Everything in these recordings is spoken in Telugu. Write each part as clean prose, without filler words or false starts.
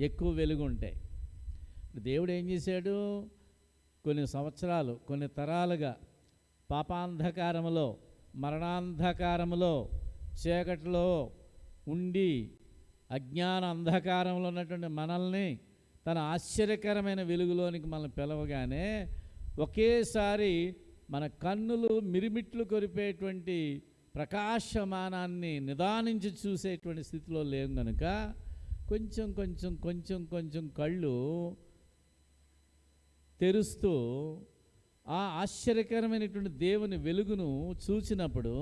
ఎక్కువ వెలుగు ఉంటే. దేవుడు ఏం చేశాడు? కొన్ని సంవత్సరాలు, కొన్ని తరాలుగా పాపాంధకారములో, మరణాంధకారములో, చీకటిలో ఉండి అజ్ఞాన అంధకారంలో ఉన్నటువంటి మనల్ని తన ఆశ్చర్యకరమైన వెలుగులోనికి మనల్ని పిలవగానే ఒకేసారి మన కన్నులు మిరిమిట్లు కొరిపేటువంటి ప్రకాశమానాన్ని నిదానించి చూసేటువంటి స్థితిలో లేం కనుక కొంచెం కొంచెం కొంచెం కొంచెం కళ్ళు తెరుస్తూ ఆ ఆశ్చర్యకరమైనటువంటి దేవుని వెలుగును చూసినప్పుడు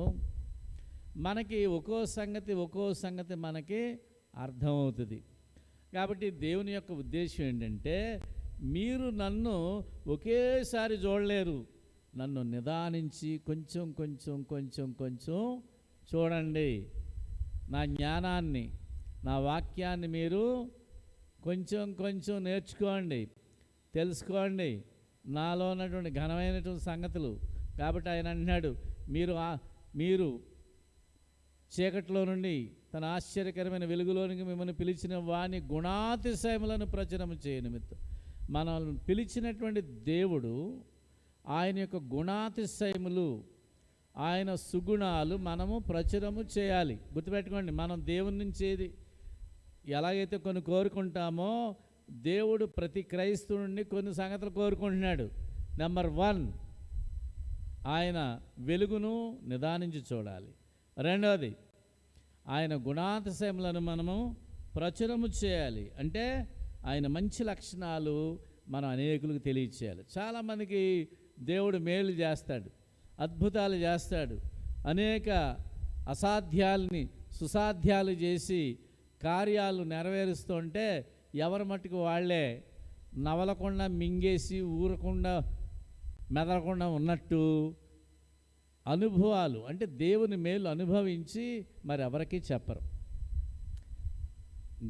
మనకి ఒక్కో సంగతి మనకి అర్థమవుతుంది. కాబట్టి దేవుని యొక్క ఉద్దేశం ఏంటంటే, మీరు నన్ను ఒకేసారి చూడలేరు, నన్ను నిదానించి కొంచెం కొంచెం కొంచెం కొంచెం చూడండి. నా జ్ఞానాన్ని, నా వాక్యాన్ని మీరు కొంచెం కొంచెం నేర్చుకోండి, తెలుసుకోండి, నాలో ఉన్నటువంటి ఘనమైనటువంటి సంగతులు. కాబట్టి ఆయన అంటున్నాడు, మీరు చీకట్లో నుండి తన ఆశ్చర్యకరమైన వెలుగులోనికి మిమ్మల్ని పిలిచిన వాని గుణాతిశయములను ప్రచురము చేయ నిమిత్తం. మనల్ని పిలిచినటువంటి దేవుడు ఆయన యొక్క గుణాతిశయములు, ఆయన సుగుణాలు మనము ప్రచురము చేయాలి. గుర్తుపెట్టుకోండి, మనం దేవుని నుంచి ఎలాగైతే కొన్ని కోరుకుంటామో దేవుడు ప్రతి క్రైస్తవుడిని కొన్ని సంగతులు కోరుకుంటున్నాడు. నెంబర్ 1, ఆయన వెలుగును నిదానించి చూడాలి. రెండవది, ఆయన గుణాతిశయములను మనము ప్రచురము చేయాలి. అంటే ఆయన మంచి లక్షణాలు మనం అనేకులకు తెలియచేయాలి. చాలామందికి దేవుడు మేలు చేస్తాడు, అద్భుతాలు చేస్తాడు, అనేక అసాధ్యాలని సుసాధ్యాలు చేసి కార్యాలు నెరవేరుస్తుంటే ఎవరి మట్టుకు వాళ్ళే నవలకుండా మింగేసి ఊరకుండా మెదలకుండా ఉన్నట్టు అనుభవాలు, అంటే దేవుని మేలు అనుభవించి మరి ఎవరికి చెప్పరు.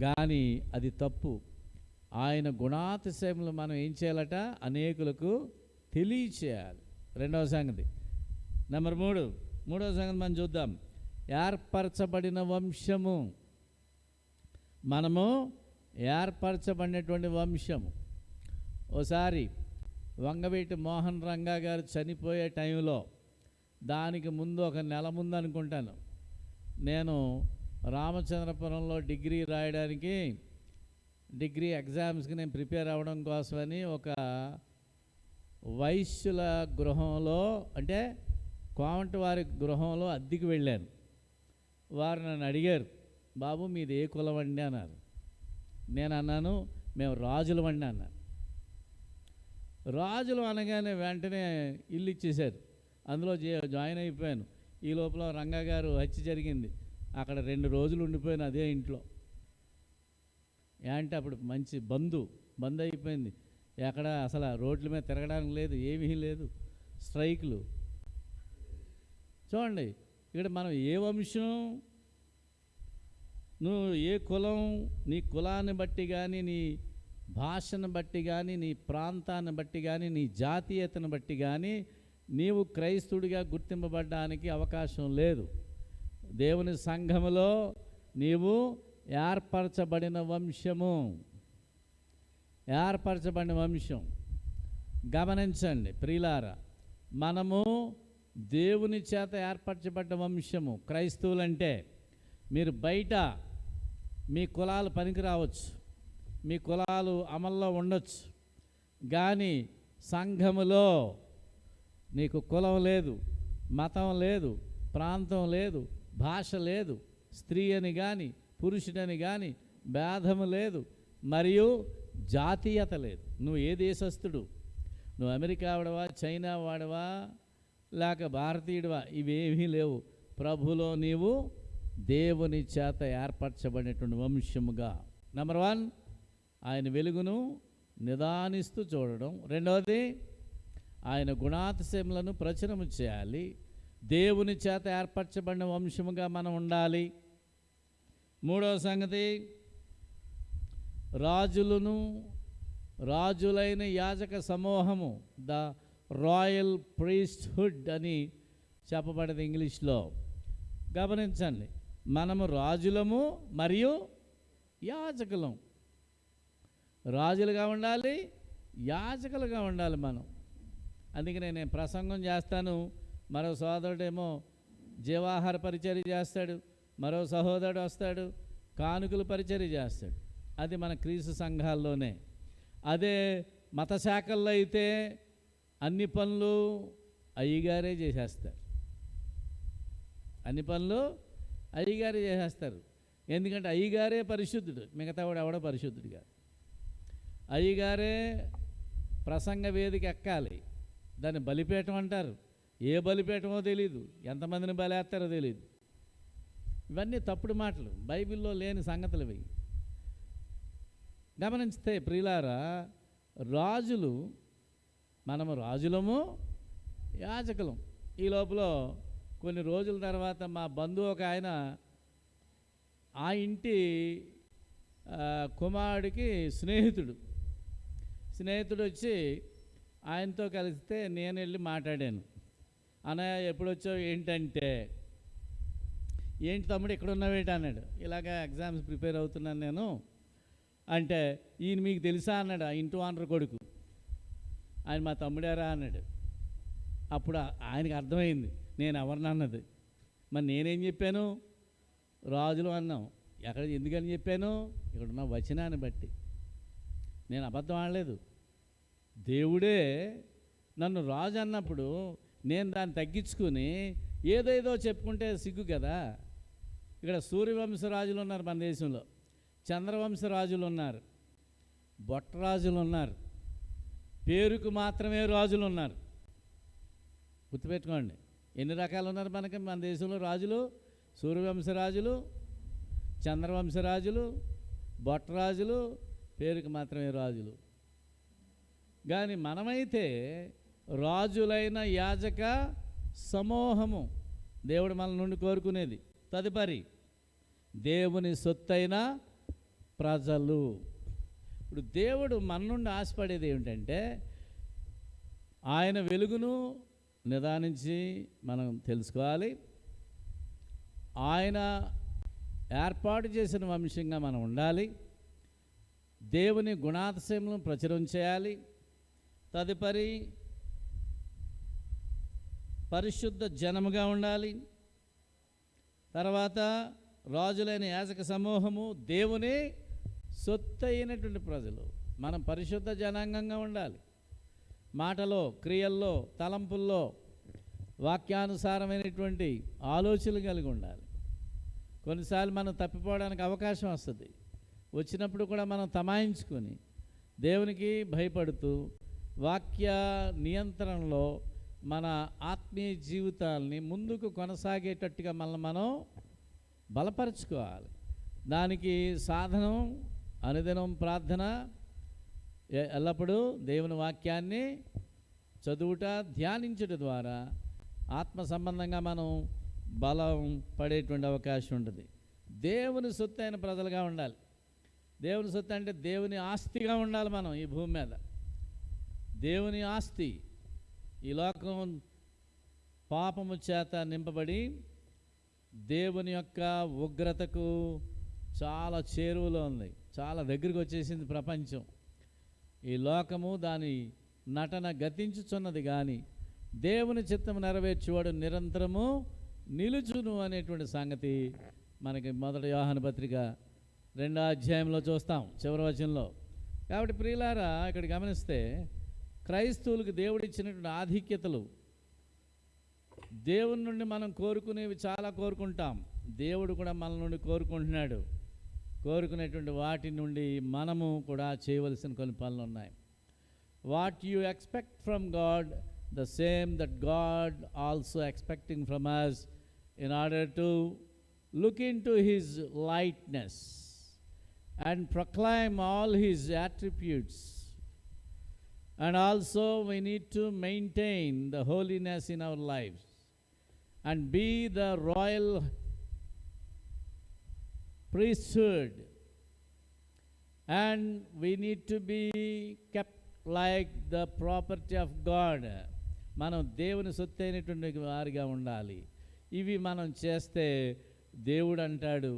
కానీ అది తప్పు. ఆయన గుణాతిశయములు మనం ఏం చేయాలట? అనేకులకు తెలియచేయాలి. రెండవ సంగతి. నెంబర్ 3, మూడవ సంగతి మనం చూద్దాం. ఏర్పరచబడిన వంశము. మనము ఏర్పరచబడినటువంటి వంశము. ఓసారి వంగవీటి మోహన్ రంగా గారు చనిపోయే టైంలో, దానికి ముందు ఒక నెల ముందు అనుకుంటాను, నేను రామచంద్రపురంలో డిగ్రీ రాయడానికి, డిగ్రీ ఎగ్జామ్స్కి నేను ప్రిపేర్ అవ్వడం కోసమని ఒక వైశ్యుల గృహంలో, అంటే కోమటి వారి గృహంలో అద్దెకి వెళ్ళాను. వారు నన్ను అడిగారు, బాబు మీది ఏ కులం అండి అన్నారు. నేను అన్నాను, మేము రాజులు అండి అన్నాను. రాజులు అనగానే వెంటనే ఇల్లు ఇచ్చేశారు. అందులో జాయిన్ అయిపోయాను. ఈ లోపల రంగా గారు హత్య జరిగింది. అక్కడ 2 రోజులు ఉండిపోయాను అదే ఇంట్లో. అంటే అప్పుడు మంచి బంద్ అయిపోయింది. ఎక్కడ అసలు రోడ్ల మీద తిరగడానికి లేదు, ఏమీ లేదు, స్ట్రైకులు. చూడండి, ఇక్కడ మనం ఏ వంశం, నువ్వు ఏ కులం, నీ కులాన్ని బట్టి కానీ, నీ భాషను బట్టి కానీ, నీ ప్రాంతాన్ని బట్టి కానీ, నీ జాతీయతను బట్టి కానీ నీవు క్రైస్తవుడిగా గుర్తింపబడడానికి అవకాశం లేదు. దేవుని సంఘములో నీవు ఏర్పరచబడిన వంశము. ఏర్పరచబడిన వంశం. గమనించండి ప్రియులారా, మనము దేవుని చేత ఏర్పరచబడ్డ వంశము. క్రైస్తవులంటే మీరు బయట మీ కులాలు పనికి రావచ్చు, మీ కులాలు అమల్లో ఉండొచ్చు, కానీ సంఘములో నీకు కులం లేదు, మతం లేదు, ప్రాంతం లేదు, భాష లేదు, స్త్రీ అని కానీ పురుషుడని కానీ భేదము లేదు, మరియు జాతీయత లేదు. నువ్వు ఏ దేశస్థుడు, నువ్వు అమెరికా వాడవా, చైనా వాడవా, లేక భారతీయుడివా, ఇవేమీ లేవు. ప్రభులో నీవు దేవుని చేత ఏర్పరచబడినటువంటి వంశముగా. నెంబర్ 1, ఆయన వెలుగును నిదానిస్తూ చూడడం. రెండవది, ఆయన గుణాతిశయములను ప్రచురము చేయాలి. దేవుని చేత ఏర్పరచబడిన వంశముగా మనం ఉండాలి. మూడవ సంగతి, రాజులైన యాజక సమూహము, ద రాయల్ ప్రీస్ట్హుడ్ అని చెప్పబడింది ఇంగ్లీష్లో. గమనించండి, మనము రాజులము మరియు యాజకులం. రాజులుగా ఉండాలి, యాజకులుగా ఉండాలి మనం. అందుకనే నేను ప్రసంగం చేస్తాను, మరో సోదరుడేమో జీవాహార పరిచర్య చేస్తాడు, మరో సహోదరుడు వస్తాడు కానుకలు పరిచర్య చేస్తాడు. అది మన క్రీస్తు సంఘాల్లోనే. అదే మత శాఖల్లో అయితే అన్ని పనులు అయ్యగారే చేసేస్తారు. అన్ని పనులు అయ్యగారే చేసేస్తారు. ఎందుకంటే అయ్యగారే పరిశుద్ధుడు, మిగతా వాడు ఎవడో పరిశుద్ధుడు కాదు. అయ్యగారే ప్రసంగ వేదిక ఎక్కాలి, దాన్ని బలిపీఠం అంటారు. ఏ బలిపీఠమో తెలీదు, ఎంతమందిని బలేస్తారో తెలీదు. ఇవన్నీ తప్పుడు మాటలు, బైబిల్లో లేని సంగతులు ఇవి. గమనిస్తే ప్రియులారా, రాజులు, మనము రాజులము యాజకులం. ఈ లోపల కొన్ని రోజుల తర్వాత మా బంధువు ఒక ఆయన, ఆ ఇంటి కుమారుడికి స్నేహితుడు వచ్చి ఆయనతో కలిస్తే నేను వెళ్ళి మాట్లాడాను. అన్నయ్య ఎప్పుడు వచ్చావు ఏంటంటే, ఏంటి తమ్ముడు ఇక్కడ ఉన్నావేంటి అన్నాడు. ఇలాగ ఎగ్జామ్స్ ప్రిపేర్ అవుతున్నాను నేను అంటే, ఈయన మీకు తెలుసా అన్నాడు. ఆ ఇంటి ఓనర్ కొడుకు. ఆయన మా తమ్ముడారా అన్నాడు. అప్పుడు ఆయనకు అర్థమైంది నేను ఎవరిని అన్నది. మరి నేనేం చెప్పాను, రాజులు అన్నాం. ఎక్కడ ఎందుకని చెప్పాను, ఇక్కడున్న వచనాన్ని బట్టి. నేను అబద్ధం ఆడలేదు. దేవుడే నన్ను రాజు అన్నప్పుడు నేను దాన్ని తగ్గించుకుని ఏదేదో చెప్పుకుంటే సిగ్గు కదా. ఇక్కడ సూర్యవంశ రాజులు ఉన్నారు మన దేశంలో, చంద్రవంశ రాజులు ఉన్నారు, బొట్టరాజులు ఉన్నారు, పేరుకు మాత్రమే రాజులు ఉన్నారు. గుర్తుపెట్టుకోండి, ఎన్ని రకాలు ఉన్నారు మనకి మన దేశంలో రాజులు. సూర్యవంశ రాజులు, చంద్రవంశ రాజులు, బొట్టరాజులు, పేరుకు మాత్రమే రాజులు. కానీ మనమైతే రాజులైన యాజక సమూహము, దేవుడు మన నుండి కోరుకునేది. తదుపరి దేవుని సొత్తైన ప్రజలు. ఇప్పుడు దేవుడు మన నుండి ఆశపడేది ఏమిటంటే, ఆయన వెలుగును నిదానించి మనం తెలుసుకోవాలి. ఆయన ఏర్పాటు చేసిన వంశంగా మనం ఉండాలి. దేవుని గుణాతిశయములను ప్రచురం చేయాలి. తదుపరి పరిశుద్ధ జనముగా ఉండాలి. తర్వాత రాజులైన యాజక సమూహము, దేవుని సొత్తు అయినటువంటి ప్రజలు. మనం పరిశుద్ధ జనాంగంగా ఉండాలి. మాటలో, క్రియల్లో, తలంపుల్లో వాక్యానుసారమైనటువంటి ఆలోచనలు కలిగి ఉండాలి. కొన్నిసార్లు మనం తప్పిపోవడానికి అవకాశం వస్తుంది. వచ్చినప్పుడు కూడా మనం తమాయించుకొని దేవునికి భయపడుతూ వాక్య నియంత్రణలో మన ఆత్మీయ జీవితాల్ని ముందుకు కొనసాగేటట్టుగా మనం బలపరుచుకోవాలి. దానికి సాధనం అనుదినం ప్రార్థన, ఎల్లప్పుడూ దేవుని వాక్యాన్ని చదువుట, ధ్యానించుట ద్వారా ఆత్మ సంబంధంగా మనం బలం పడేటువంటి అవకాశం ఉంటుంది. దేవుని సొత్తు అయిన ప్రజలుగా ఉండాలి. దేవుని సొత్తు అంటే దేవుని ఆస్తిగా ఉండాలి. మనం ఈ భూమి మీద దేవుని ఆస్తి. ఈ లోకం పాపము చేత నింపబడి దేవుని యొక్క ఉగ్రతకు చాలా చేరువలో ఉంది, చాలా దగ్గరికి వచ్చేసింది ప్రపంచం. ఈ లోకము దాని నటన గతించుచున్నది, కానీ దేవుని చిత్తము నెరవేర్చేవాడు నిరంతరము నిలుచును అనేటువంటి సంగతి మనకి మొదటి యోహాను పత్రిక 2వ అధ్యాయంలో చూస్తాం, చివరి వచనంలో. కాబట్టి ప్రియులారా, ఇక్కడ గమనిస్తే క్రైస్తవులకు దేవుడిచ్చినటువంటి ఆధిక్యతలు, దేవుని నుండి మనం కోరుకునేవి చాలా కోరుకుంటాం. దేవుడు కూడా మన నుండి కోరుకుంటున్నాడు. కోరుకునేటువంటి వాటి నుండి మనము కూడా చేయవలసిన కొన్ని పనులు ఉన్నాయి. What you expect from God, the same that God also expecting from us, in order to look into his lightness and proclaim all his attributes. And also we need to maintain the holiness in our lives and be the royal priesthood, and we need to be kept like the property of God. మనం దేవుని సొత్తు అయినటువంటి వారిగా ఉండాలి. ఇవి మనం చేస్తే దేవుడు అంటాడు,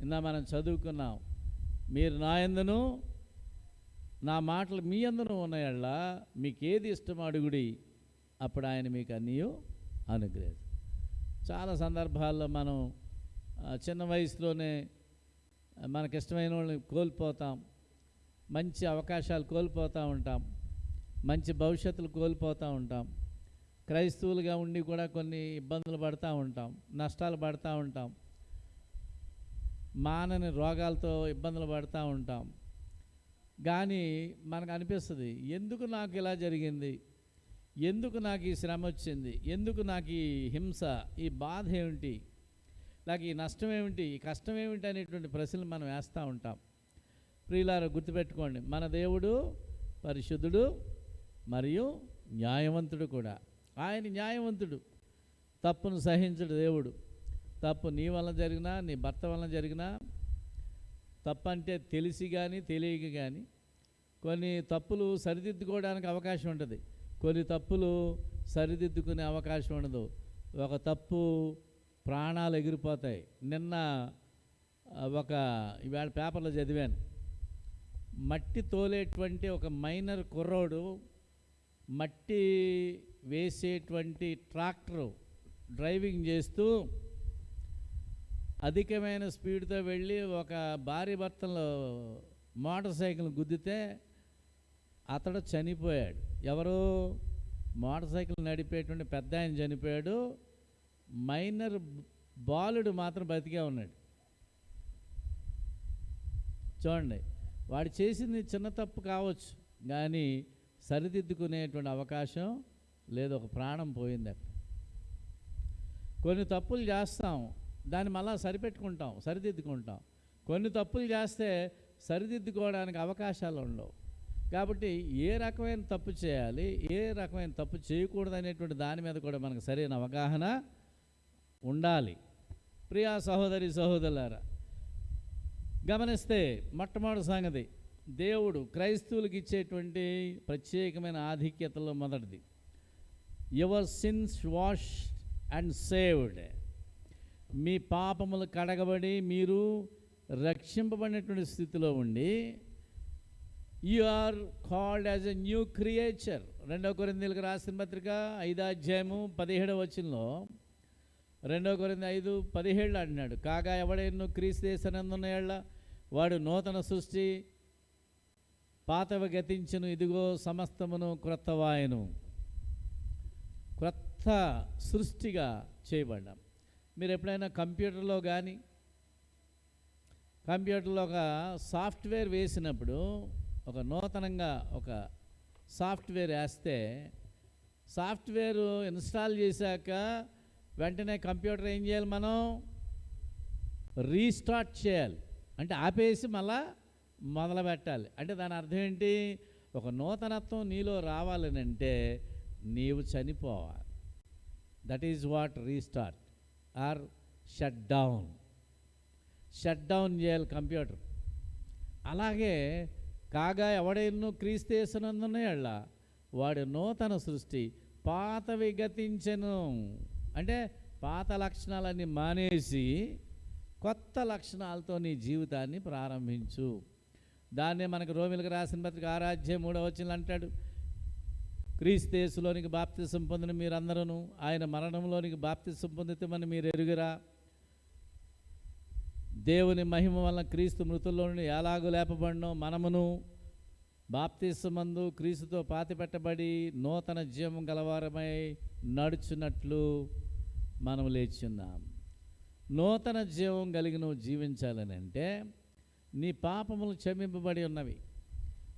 ఇందా మనం చదువుకున్నాం, మీరు నా యందును నా మాటలు మీ అందును ఉన్నాయళ్ళ మీకేది ఇష్టమో అడుగుడి, అప్పుడు ఆయన మీకు అన్నీ అనుగ్రహిస్తాడు. చాలా సందర్భాల్లో మనం చిన్న వయసులోనే మనకిష్టమైన వాళ్ళని కోల్పోతాం, మంచి అవకాశాలు కోల్పోతూ ఉంటాం, మంచి భవిష్యత్తులు కోల్పోతూ ఉంటాం. క్రైస్తవులుగా ఉండి కూడా కొన్ని ఇబ్బందులు పడుతూ ఉంటాం, నష్టాలు పడుతూ ఉంటాం, మానని రోగాలతో ఇబ్బందులు పడుతూ ఉంటాం. కానీ మనకు అనిపిస్తుంది, ఎందుకు నాకు ఇలా జరిగింది, ఎందుకు నాకు ఈ శ్రమ వచ్చింది, ఎందుకు నాకు ఈ హింస, ఈ బాధ ఏమిటి, నాకు ఈ నష్టం ఏమిటి, ఈ కష్టం ఏమిటి అనేటువంటి ప్రశ్నలు మనం వేస్తూ ఉంటాం. ప్రియులారా, గుర్తుపెట్టుకోండి, మన దేవుడు పరిశుద్ధుడు మరియు న్యాయవంతుడు కూడా. ఆయన న్యాయవంతుడు, తప్పును సహించడు దేవుడు. తప్పు నీ వలన జరిగినా, నీ భర్త వలన జరిగినా, తప్పు అంటే తెలిసి కానీ తెలియక కానీ, కొన్ని తప్పులు సరిదిద్దుకోవడానికి అవకాశం ఉంటుంది, కొన్ని తప్పులు సరిదిద్దుకునే అవకాశం ఉండదు. ఒక తప్పు ప్రాణాలు ఎగిరిపోతాయి. నిన్న ఇవాళ పేపర్లో చదివాను, మట్టి తోలేటువంటి ఒక మైనర్ కుర్రోడు మట్టి వేసేటువంటి ట్రాక్టర్ డ్రైవింగ్ చేస్తూ అధికమైన స్పీడ్తో వెళ్ళి ఒక భారీ భర్తలో మోటార్ సైకిల్ గుద్దితే అతడు చనిపోయాడు. ఎవరు? మోటార్ సైకిల్ నడిపేటువంటి పెద్ద ఆయన చనిపోయాడు, మైనర్ బాలుడు మాత్రం బతికే ఉన్నాడు. చూడండి, వాడు చేసింది చిన్న తప్పు కావచ్చు, కానీ సరిదిద్దుకునేటువంటి అవకాశం లేదు, ఒక ప్రాణం పోయింది అక్కడ. కొన్ని తప్పులు చేస్తాం, దాన్ని మళ్ళా సరిపెట్టుకుంటాం, సరిదిద్దుకుంటాం. కొన్ని తప్పులు చేస్తే సరిదిద్దుకోవడానికి అవకాశాలు ఉండవు. కాబట్టి ఏ రకమైన తప్పు చేయాలి, ఏ రకమైన తప్పు చేయకూడదు అనేటువంటి దాని మీద కూడా మనకు సరైన అవగాహన ఉండాలి. ప్రియా సహోదరి సహోదరులారా, గమనిస్తే మొట్టమొదటి సంగతి, దేవుడు క్రైస్తవులకు ఇచ్చేటువంటి ప్రత్యేకమైన ఆధిక్యతలో మొదటిది, your sins washed and saved. మీ పాపములు కడగబడి మీరు రక్షింపబడినటువంటి స్థితిలో ఉండి, you are called as a new creature. 2 కొరింథీయులకు రాసిన పత్రిక 5:17 2 కొరింథీ 5:17 అంటున్నాడు, కాగా ఎవడెన్నో క్రీస్తు యేసునందున్న వాడు నూతన సృష్టి, పాతవి గతించును, ఇదిగో సమస్తమును క్రొత్తవాయను. క్రొత్త సృష్టిగా చేయబడ్డాం. మీరు ఎప్పుడైనా కంప్యూటర్లో కానీ, కంప్యూటర్లో ఒక సాఫ్ట్వేర్ వేసినప్పుడు, ఒక నూతనంగా ఒక సాఫ్ట్వేర్ వేస్తే, సాఫ్ట్వేర్ ఇన్స్టాల్ చేశాక వెంటనే కంప్యూటర్ ఏం చేయాలి, మనం రీస్టార్ట్ చేయాలి. అంటే ఆపేసి మళ్ళా మొదలు పెట్టాలి. అంటే దాని అర్థం ఏంటి? ఒక నూతనత్వం నీలో రావాలనంటే నీవు చనిపోవాలి. That is what restart or shut down. Shut down చేయాలి కంప్యూటర్. అలాగే కాగా ఎవడెన్నో క్రీస్తు యేసునందున్న వాడు నూతన సృష్టి, పాతవి గతించెను. అంటే పాత లక్షణాలన్నీ మానేసి కొత్త లక్షణాలతో నీ జీవితాన్ని ప్రారంభించు. దాన్నే మనకు రోమిలకు రాసిన పత్రిక 6:3 అంటాడు, క్రీస్తు యేసులోనికి బాప్తిసం పొందిన మీరందరూ ఆయన మరణంలోనికి బాప్తిసం పొందితమని మీరు ఎరుగురా. దేవుని మహిమ వలన క్రీస్తు మృతుల్లో నుండి ఎలాగూ లేపబడినో మనమును బాప్తిసమందు క్రీస్తుతో పాతిపెట్టబడి నూతన జీవం గలవారమై నడుచున్నట్లు మనం లేచున్నాం. నూతన జీవం కలిగి నువ్వు జీవించాలని అంటే నీ పాపములు క్షమింపబడి ఉన్నవి.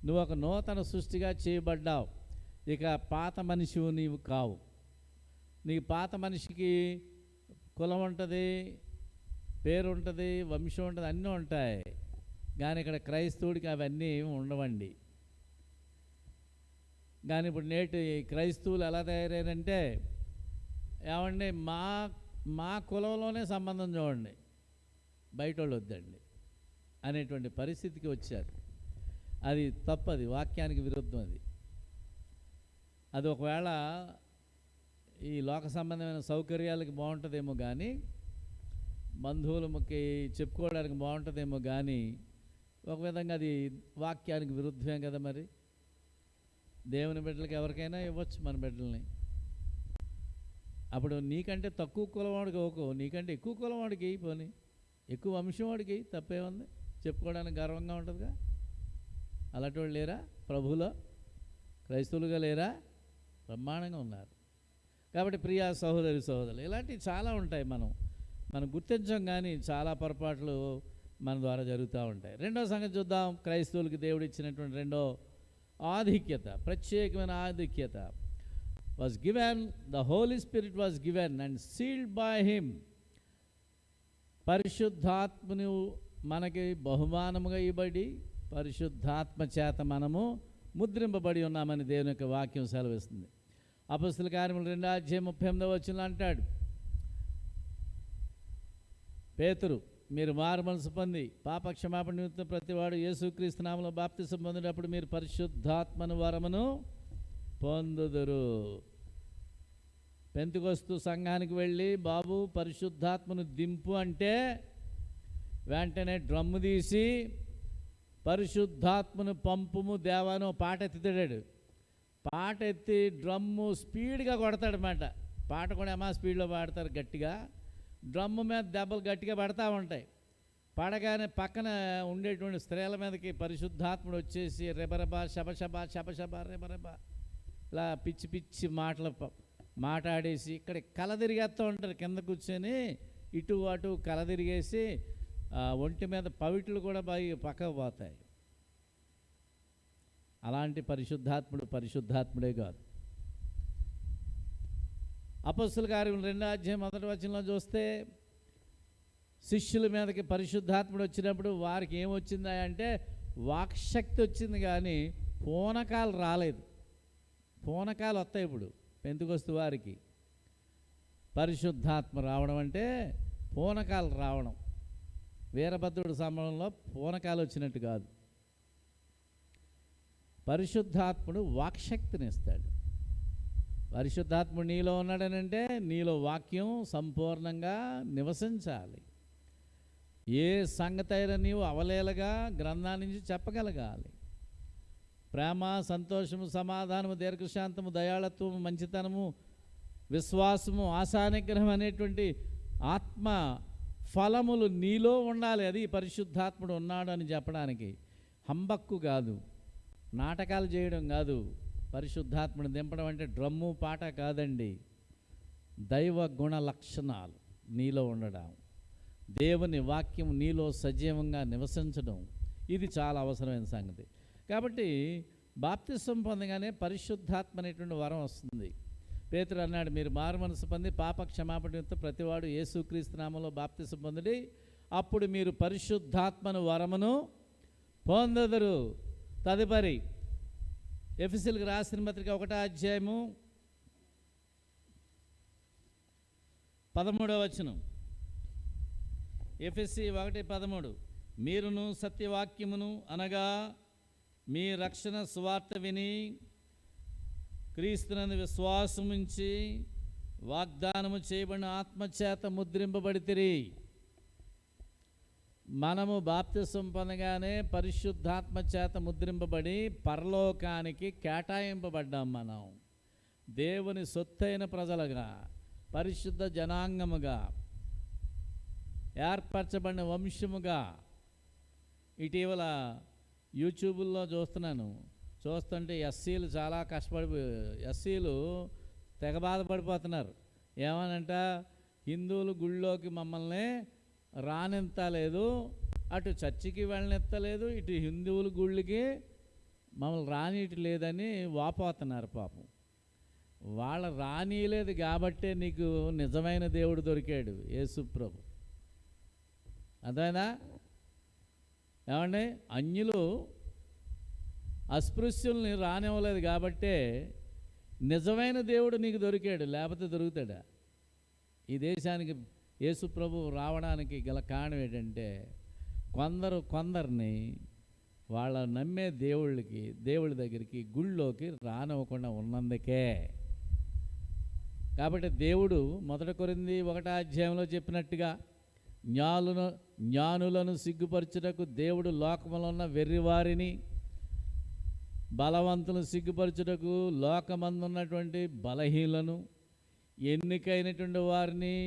నువ్వు ఒక నూతన సృష్టిగా చేయబడ్డావు. ఇక పాత మనిషివు నీవు కావు. నీ పాత మనిషికి కులం ఉంటుంది, పేరు ఉంటుంది, వంశం ఉంటుంది, అన్నీ ఉంటాయి. కానీ ఇక్కడ క్రైస్తవుడికి అవన్నీ ఉండవండి. కానీ ఇప్పుడు నేటి క్రైస్తవులు ఎలా తయారైనంటే, ఏమండి మా కులంలోనే సంబంధం చూడండి, బయట వాళ్ళు వద్దండి అనేటువంటి పరిస్థితికి వచ్చారు. అది తప్పది, వాక్యానికి విరుద్ధం. అది ఒకవేళ ఈ లోక సంబంధమైన సౌకర్యాలకి బాగుంటుందేమో కానీ, బంధువులకి చెప్పుకోవడానికి బాగుంటుందేమో కానీ, ఒక విధంగా అది వాక్యానికి విరుద్ధమే కదా. మరి దేవుని బిడ్డలకి ఎవరికైనా ఇవ్వచ్చు మన బిడ్డల్ని. అప్పుడు నీకంటే తక్కువ కులవాడికి ఓకో, నీకంటే ఎక్కువ కులవాడికి పోనీ, ఎక్కువ వంశం వాడికి తప్పే ఉంది, చెప్పుకోవడానికి గర్వంగా ఉంటుందిగా. అలాంటి వాళ్ళు లేరా ప్రభువులో? క్రైస్తవులుగా లేరా? బ్రహ్మాండంగా ఉన్నారు. కాబట్టి ప్రియా సహోదరి సహోదరులు, ఇలాంటివి చాలా ఉంటాయి. మనం గుర్తించం, కానీ చాలా పొరపాట్లు మన ద్వారా జరుగుతూ ఉంటాయి. రెండో సంగతి చూద్దాం. క్రైస్తవులకి దేవుడు ఇచ్చినటువంటి రెండో ఆధిక్యత, ప్రత్యేకమైన ఆధిక్యత. Was given, the Holy Spirit was given and sealed by him. పరిశుద్ధాత్మను మనకి బహుమానముగా ఇవ్వబడి, పరిశుద్ధాత్మ చేత మనము ముద్రింపబడి ఉన్నామని దేవుని యొక్క వాక్యం సెలవిస్తుంది. అపొస్తలుల కార్యములు 2:38 అంటాడు పేతురు, మీరు మారుమనసు పొంది పాపక్షమాపణ నిమిత్తం ప్రతివాడు యేసుక్రీస్తు నామములో బాప్తిసం పొందినప్పుడు మీరు పరిశుద్ధాత్మను వరమును పొందుదురు. పెంతెకొస్తు సంఘానికి వెళ్ళి బాబు పరిశుద్ధాత్మను దింపు అంటే వెంటనే డ్రమ్ము తీసి పరిశుద్ధాత్మను పంపుము దేవాను పాట ఎత్తితాడు. పాట ఎత్తి డ్రమ్ము స్పీడ్గా కొడతాడనమాట. పాట కూడా ఏమా స్పీడ్లో పాడతారు గట్టిగా, డ్రమ్ము మీద దెబ్బలు గట్టిగా పడతా ఉంటాయి. పడగానే పక్కన ఉండేటువంటి స్త్రీల మీదకి పరిశుద్ధాత్ముడు వచ్చేసి రెబరెబా శబశబా శబశబా రెబరెబా ఇలా పిచ్చి పిచ్చి మాట్లాడేసి ఇక్కడ కల తిరిగేస్తూ ఉంటారు. కింద కూర్చొని ఇటు అటు కల తిరిగేసి ఒంటి మీద పవిట్లు కూడా బాగా పక్కకు పోతాయి. అలాంటి పరిశుద్ధాత్ముడే కాదు. అపొస్తలుల కార్యములు 2:1 చూస్తే శిష్యుల మీదకి పరిశుద్ధాత్ముడు వచ్చినప్పుడు వారికి ఏమొచ్చిందా అంటే వాక్శక్తి వచ్చింది, కానీ పూనకాలు రాలేదు. పూనకాలు వస్తాయి ఇప్పుడు పెంతెకొస్తు వారికి. పరిశుద్ధాత్మ రావడం అంటే పూనకాలు రావడం. వీరభద్రుడి సమయంలో పూనకాలు వచ్చినట్టు కాదు. పరిశుద్ధాత్ముడు వాక్శక్తిని ఇస్తాడు. పరిశుద్ధాత్ముడు నీలో ఉన్నాడనంటే నీలో వాక్యం సంపూర్ణంగా నివసించాలి. ఏ సంగతి అయినా నీవు అవలేలగా గ్రంథాన్ని నుంచి చెప్పగలగాలి. ప్రేమ, సంతోషము, సమాధానము, దీర్ఘశాంతము, దయాళత్వము, మంచితనము, విశ్వాసము, ఆశానిగ్రహం అనేటువంటి ఆత్మ ఫలములు నీలో ఉండాలి. అది పరిశుద్ధాత్ముడు ఉన్నాడు అని చెప్పడానికి. హంబక్కు కాదు, నాటకాలు చేయడం కాదు. పరిశుద్ధాత్మను దింపడం అంటే డ్రమ్ము పాట కాదండి. దైవ గుణ లక్షణాలు నీలో ఉండడం, దేవుని వాక్యం నీలో సజీవంగా నివసించడం, ఇది చాలా అవసరమైన సంగతి. కాబట్టి బాప్తిసం పొందగానే పరిశుద్ధాత్మ అనేటువంటి వరం వస్తుంది. పేతురు అన్నాడు, మీరు మారుమనసు పొంది పాప క్షమాపణ నిమిత్తం ప్రతివాడు యేసుక్రీస్తు నామములో బాప్తిసం పొందుడి, అప్పుడు మీరు పరిశుద్ధాత్మను వరమును పొందుదురు. తదుపరి ఎఫెసీయులకు రాసిన పత్రిక 1:13 ఎఫెసీ 1:13 మీరును సత్యవాక్యమును అనగా మీ రక్షణ సువార్త విని క్రీస్తునందు విశ్వాసముంచి వాగ్దానము చేయబడిన ఆత్మచేత ముద్రింపబడితిరి. మనము బాప్తిసం పొందగానే పరిశుద్ధాత్మ చేత ముద్రింపబడి పరలోకానికి కేటాయింపబడ్డాం. మనం దేవుని సొత్తైన ప్రజలుగా, పరిశుద్ధ జనాంగముగా, ఏర్పరచబడిన వంశముగా. ఇటీవల యూట్యూబుల్లో చూస్తుంటే ఎస్సీలు చాలా ఎస్సీలు తెగ బాధపడిపోతున్నారు. ఏమనంట, హిందువులు గుళ్ళోకి మమ్మల్ని రానింతలేదు, అటు చర్చికి వెళ్ళనిత్తలేదు, ఇటు హిందువుల గుళ్ళకి మమ్మల్ని రానియటం లేదని వాపోతున్నారు. పాపం వాళ్ళ రానియలేదు కాబట్టే నీకు నిజమైన దేవుడు దొరికాడు, యేసు ప్రభు. అదేనా ఏమండి? అన్యులు అస్పృశ్యుల్ని రానివ్వలేదు కాబట్టే నిజమైన దేవుడు నీకు దొరికాడు, లేకపోతే దొరుకుతాడా? ఈ దేశానికి యేసు ప్రభు రావడానికి గల కారణం ఏంటంటే కొందరిని వాళ్ళ నమ్మే దేవుళ్ళ దగ్గరికి గుళ్ళోకి రానివ్వకుండా ఉన్నందుకే. కాబట్టి దేవుడు 1 కొరింథీ 1 చెప్పినట్టుగా జ్ఞానులను సిగ్గుపరచుటకు దేవుడు లోకములో ఉన్న వెర్రివారిని, బలవంతులను సిగ్గుపరచుటకు లోకమందున్నటువంటి బలహీనలను, ఎన్నికైనటువంటి వారిని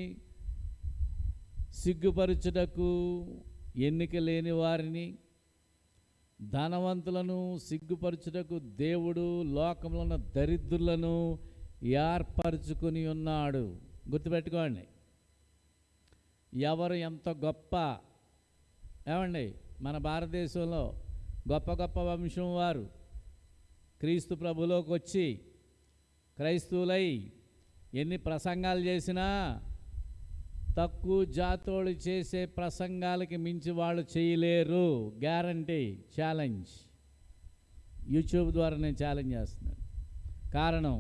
సిగ్గుపరచుటకు ఎన్నిక లేని వారిని, ధనవంతులను సిగ్గుపరచుటకు దేవుడు లోకంలో ఉన్న దరిద్రులను ఏర్పరచుకుని ఉన్నాడు. గుర్తుపెట్టుకోండి, ఎవరు ఎంత గొప్ప, ఏమండి, మన భారతదేశంలో గొప్ప గొప్ప వంశం వారు క్రీస్తు ప్రభులోకి వచ్చి క్రైస్తవులై ఎన్ని ప్రసంగాలు చేసినా తక్కువ జాతోడు చేసే ప్రసంగాలకి మించి వాళ్ళు చేయలేరు. Guarantee, challenge. యూట్యూబ్ ద్వారా నేను ఛాలెంజ్ చేస్తున్నాను. కారణం,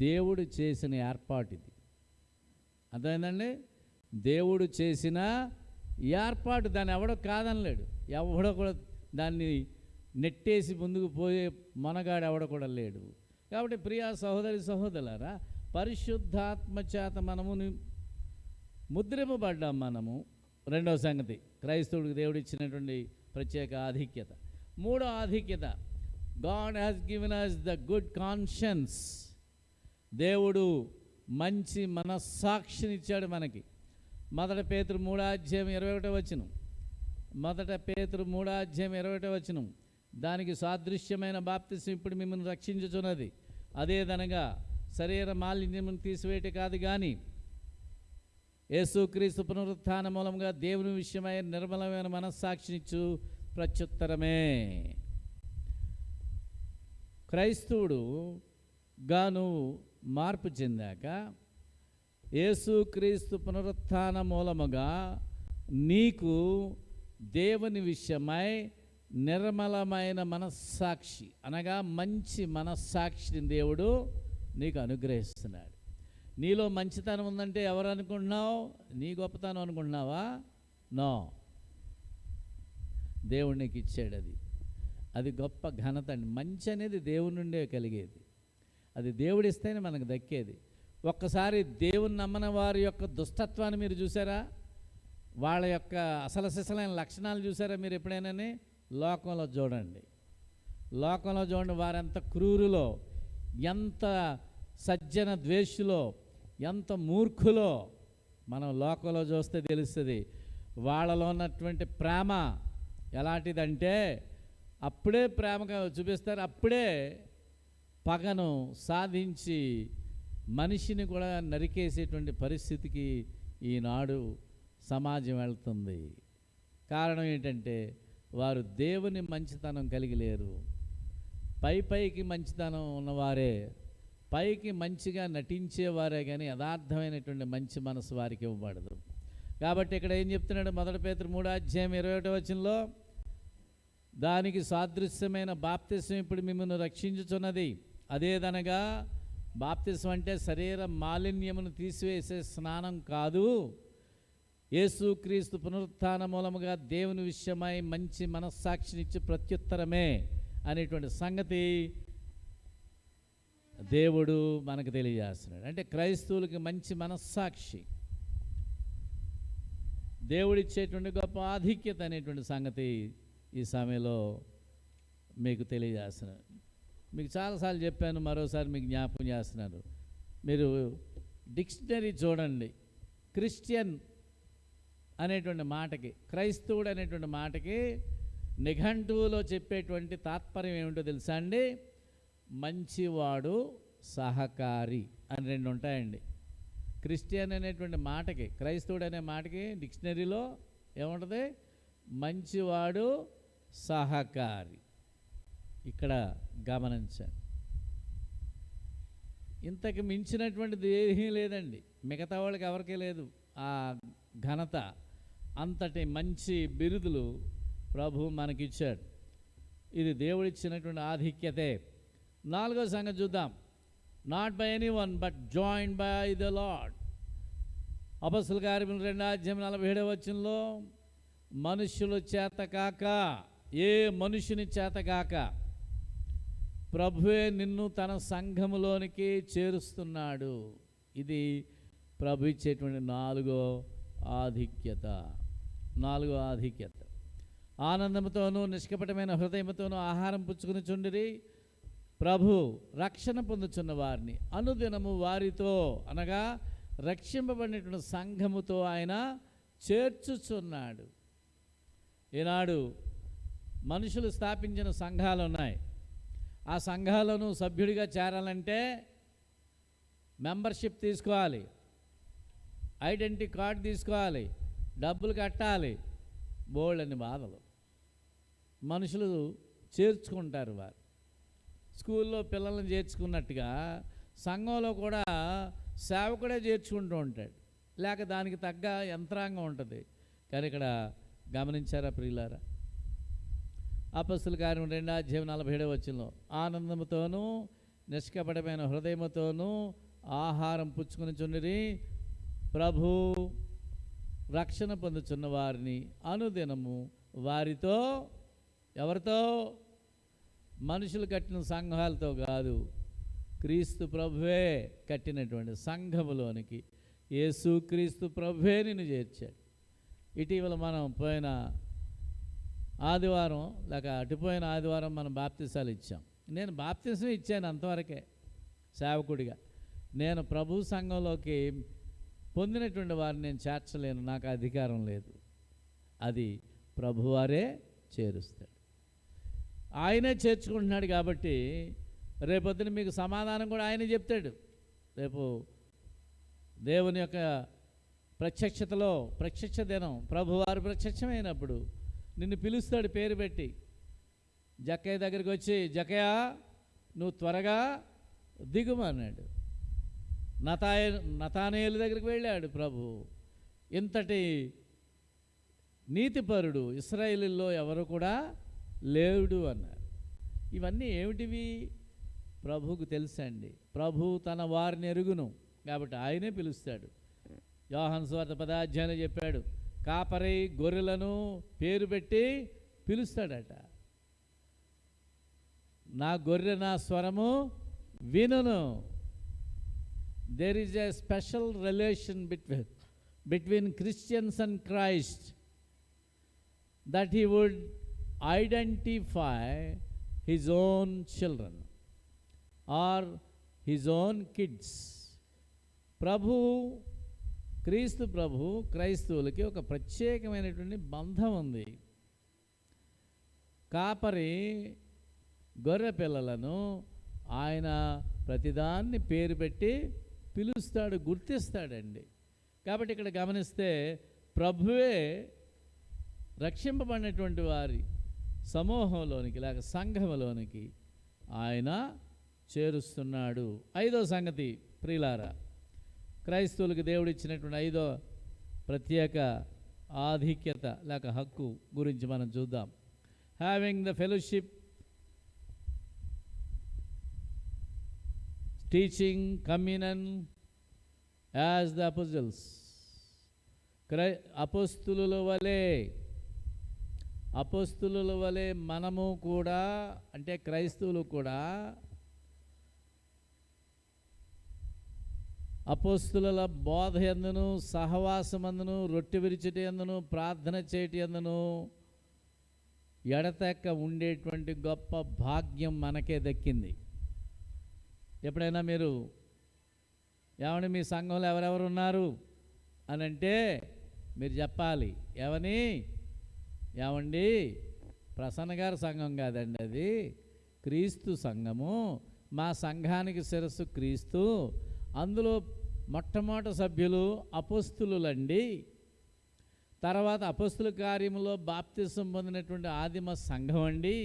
దేవుడు చేసిన ఏర్పాటు ఇది. అర్థమైందండి? దేవుడు చేసిన ఏర్పాటు, దాన్ని ఎవడో కాదనలేడు. ఎవడో కూడా దాన్ని నెట్టేసి ముందుకు పోయే మనగాడు ఎవడో కూడా లేడు. కాబట్టి ప్రియా సహోదరి సహోదరులారా, పరిశుద్ధాత్మ చేత మనము ముద్రింపబడ్డాం. మనము రెండవ సంగతి, క్రైస్తవుడికి దేవుడు ఇచ్చినటువంటి ప్రత్యేక ఆధిక్యత. మూడో ఆధిక్యత, God has given us the good conscience. దేవుడు మంచి మనస్సాక్షినిచ్చాడు మనకి. 1 పేతురు 3:21. 1 పేతురు 3:21. దానికి సాదృశ్యమైన బాప్తిసం ఇప్పుడు మిమ్మల్ని రక్షించుచున్నది. అదేదనగా శరీర మాలిన్యమును తీసివేయట కాదు కానీ యేసుక్రీస్తు పునరుత్థాన మూలంగా దేవుని విషయమై నిర్మలమైన మనస్సాక్షినిచ్చు ప్రత్యుత్తరమే. క్రైస్తవుడు గాను మార్పు చెందాక యేసుక్రీస్తు పునరుత్థాన మూలముగా నీకు దేవుని విషయమై నిర్మలమైన మనస్సాక్షి, అనగా మంచి మనస్సాక్షిని దేవుడు నీకు అనుగ్రహిస్తున్నాడు. నీలో మంచితనం ఉందంటే ఎవరు అనుకుంటున్నావు? నీ గొప్పతనం అనుకుంటున్నావా? నో, దేవుడు నీకు ఇచ్చాడు. అది గొప్ప ఘనత అండి. మంచి అనేది దేవుడి నుండే కలిగేది. అది దేవుడిస్తేనే మనకు దక్కేది. ఒక్కసారి దేవుని నమ్మని వారి యొక్క దుష్టత్వాన్ని మీరు చూసారా? వాళ్ళ యొక్క అసలు సిసలైన లక్షణాలు చూసారా మీరు ఎప్పుడైనా? లోకంలో చూడండి, వారెంత క్రూరులో, ఎంత సజ్జన ద్వేషులో, ఎంత మూర్ఖులో మనం లోకంలో చూస్తే తెలుస్తుంది. వాళ్ళలో ఉన్నటువంటి ప్రేమ ఎలాంటిదంటే అప్పుడే ప్రేమగా చూపిస్తారు, అప్పుడే పగను సాధించి మనిషిని కూడా నరికేసేటువంటి పరిస్థితికి ఈనాడు సమాజం వెళ్తుంది. కారణం ఏంటంటే వారు దేవుని మంచితనం కలిగి లేరు. పైకి మంచితనం ఉన్నవారే, పైకి మంచిగా నటించేవారే కానీ యథార్థమైనటువంటి మంచి మనసు వారికి ఇవ్వబడదు. కాబట్టి ఇక్కడ ఏం చెప్తున్నాడు? 1 పేతురు 3:21 దానికి సాదృశ్యమైన బాప్తిసం ఇప్పుడు మిమ్మల్ని రక్షించుచున్నది. అదేదనగా బాప్తిసం అంటే శరీర మాలిన్యమును తీసివేసే స్నానం కాదు, యేసుక్రీస్తు పునరుత్థాన మూలముగా దేవుని విషయమై మంచి మనస్సాక్షినిచ్చి ప్రత్యుత్తరమే అనేటువంటి సంగతి దేవుడు మనకు తెలియజేస్తున్నాడు. అంటే క్రైస్తవులకి మంచి మనస్సాక్షి దేవుడిచ్చేటువంటి గొప్ప ఆధిక్యత అనేటువంటి సంగతి ఈ సమయంలో మీకు తెలియజేస్తున్నాను. మీకు చాలాసార్లు చెప్పాను, మరోసారి మీకు జ్ఞాపకం చేస్తున్నాను. మీరు డిక్షనరీ చూడండి. క్రిస్టియన్ అనేటువంటి మాటకి, క్రైస్తవుడు అనేటువంటి మాటకి నిఘంటువులో చెప్పేటువంటి తాత్పర్యం ఏమిటో తెలుసా అండి? మంచివాడు, సహకారి అని 2 ఉంటాయండి. క్రిస్టియన్ అనేటువంటి మాటకి, క్రైస్తవుడు అనే మాటకి డిక్షనరీలో ఏముంటుంది? మంచివాడు, సహకారి. ఇక్కడ గమనించండి, ఇంతకు మించినటువంటిది ఏమీ లేదండి. మిగతా వాళ్ళకి ఎవరికీ లేదు ఆ ఘనత. అంతటి మంచి బిరుదులు ప్రభు మనకిచ్చాడు. ఇది దేవుడిచ్చినటువంటి ఆధిక్యతే. 4వ సంగతి చూద్దాం. Not by any one but joined by the Lord. అపొస్తలుల కార్యములు 2:47 మనుష్యుల చేత కాక, ఏ మనుషుని చేత కాక ప్రభువే నిన్ను తన సంఘములోనికి చేరుస్తున్నాడు. ఇది ప్రభు ఇచ్చేటువంటి 4వ ఆధిక్యత. 4 ఆధిక్యత. ఆనందముతోనూ నిష్కపటమైన హృదయముతోనూ ఆహారం పుచ్చుకుని చుండిరి, ప్రభు రక్షణ పొందుచున్న వారిని అనుదినము వారితో, అనగా రక్షింపబడినటువంటి సంఘముతో ఆయన చేర్చుచున్నాడు. ఈనాడు మనుషులు స్థాపించిన సంఘాలు ఉన్నాయి. ఆ సంఘాలను సభ్యుడిగా చేరాలంటే మెంబర్షిప్ తీసుకోవాలి, ఐడెంటిటీ కార్డు తీసుకోవాలి, డబ్బులు కట్టాలి, బోల్డని బాధలు. మనుషులు చేర్చుకుంటారు. వారు స్కూల్లో పిల్లల్ని చేర్చుకున్నట్టుగా సంఘంలో కూడా సేవకుడే చేర్చుకుంటూ ఉంటాడు, లేక దానికి తగ్గ యంత్రాంగం ఉంటుంది. కానీ ఇక్కడ గమనించారా ప్రియులారా? అపొస్తలుల కార్యం 2:47 ఆనందముతోనూ నిష్కపటమైన హృదయముతోనూ ఆహారం పుచ్చుకుని చుండిరి, ప్రభు రక్షణ పొందుచున్న వారిని అనుదినము వారితో, ఎవరితో? మనుషులు కట్టిన సంఘాలతో కాదు, క్రీస్తు ప్రభువే కట్టినటువంటి సంఘములోనికి యేసుక్రీస్తు ప్రభువే నిన్ను చేర్చాడు. ఇటీవల మనం పోయిన ఆదివారం, లేక అటుపోయిన ఆదివారం మనం బాప్తిసాలు ఇచ్చాం. నేను బాప్తిసం ఇచ్చాను అంతవరకే సేవకుడిగా. నేను ప్రభు సంఘంలోకి పొందినటువంటి వారిని నేను చేర్చలేను, నాకు అధికారం లేదు. అది ప్రభువారే చేరుస్తాడు. ఆయనే చేర్చుకుంటున్నాడు. కాబట్టి రేపొద్దున మీకు సమాధానం కూడా ఆయనే చెప్తాడు. రేపు దేవుని యొక్క ప్రత్యక్షతలో, ప్రత్యక్ష దినం, ప్రభువారు ప్రత్యక్షమైనప్పుడు నిన్ను పిలుస్తాడు పేరు పెట్టి. జక్కయ్య దగ్గరికి వచ్చి, జక్కయ్య నువ్వు త్వరగా దిగుమన్నాడు. నతానేలు దగ్గరికి వెళ్ళాడు ప్రభు. ఇంతటి నీతిపరుడు ఇశ్రాయేలులో ఎవరు కూడా లేడు అన్నారు. ఇవన్నీ ఏమిటివి? ప్రభువుకు తెలుసండి. ప్రభు తన వారిని ఎరుగును కాబట్టి ఆయనే పిలుస్తాడు. యోహాను సువార్త 10 చెప్పాడు, కాపరి గొర్రెలను పేరు పెట్టి పిలుస్తాడట. నా గొర్రె నా స్వరము వినును. There is a special relation between Christians and Christ, that he would identify his own children or his own kids. క్రీస్తు ప్రభు క్రైస్తవులకి ఒక ప్రత్యేకమైనటువంటి బంధం ఉంది. కాపరి గొర్రె పిల్లలను ఆయన ప్రతిదాన్ని పేరు పెట్టి పిలుస్తాడు, గుర్తిస్తాడండి. కాబట్టి ఇక్కడ గమనిస్తే ప్రభువే రక్షింపబడినటువంటి వారి సమూహంలోనికి లేక సంఘంలోనికి ఆయన చేరుస్తున్నాడు. 5వ సంగతి ప్రియులారా, క్రైస్తవులకు దేవుడు ఇచ్చినటువంటి 5వ ప్రత్యేక ఆధిక్యత లేక హక్కు గురించి మనం చూద్దాం. Having the fellowship, teaching, communion as the apostles. అపోస్తులుల వలె మనము కూడా, అంటే క్రైస్తవులు కూడా అపోస్తుల బోధ యందును, సహవాసమందును, రొట్టె విరుచుట యందును, ప్రార్థన చేయటి యందును ఎడతెక్క ఉండేటువంటి గొప్ప భాగ్యం మనకే దక్కింది. ఎప్పుడైనా మీరు ఏమని మీ సంఘంలో ఎవరెవరు ఉన్నారు అని అంటే మీరు చెప్పాలి. ఏమండి ప్రసన్న గారి సంఘం కాదండి, అది క్రీస్తు సంఘము, మా సంఘానికి శిరస్సు క్రీస్తు, అందులో మొట్టమొదటి సభ్యులు అపోస్తులులండి, తర్వాత అపోస్తుల కార్యములో బాప్తిసం పొందినటువంటి ఆదిమ సంఘం అండి,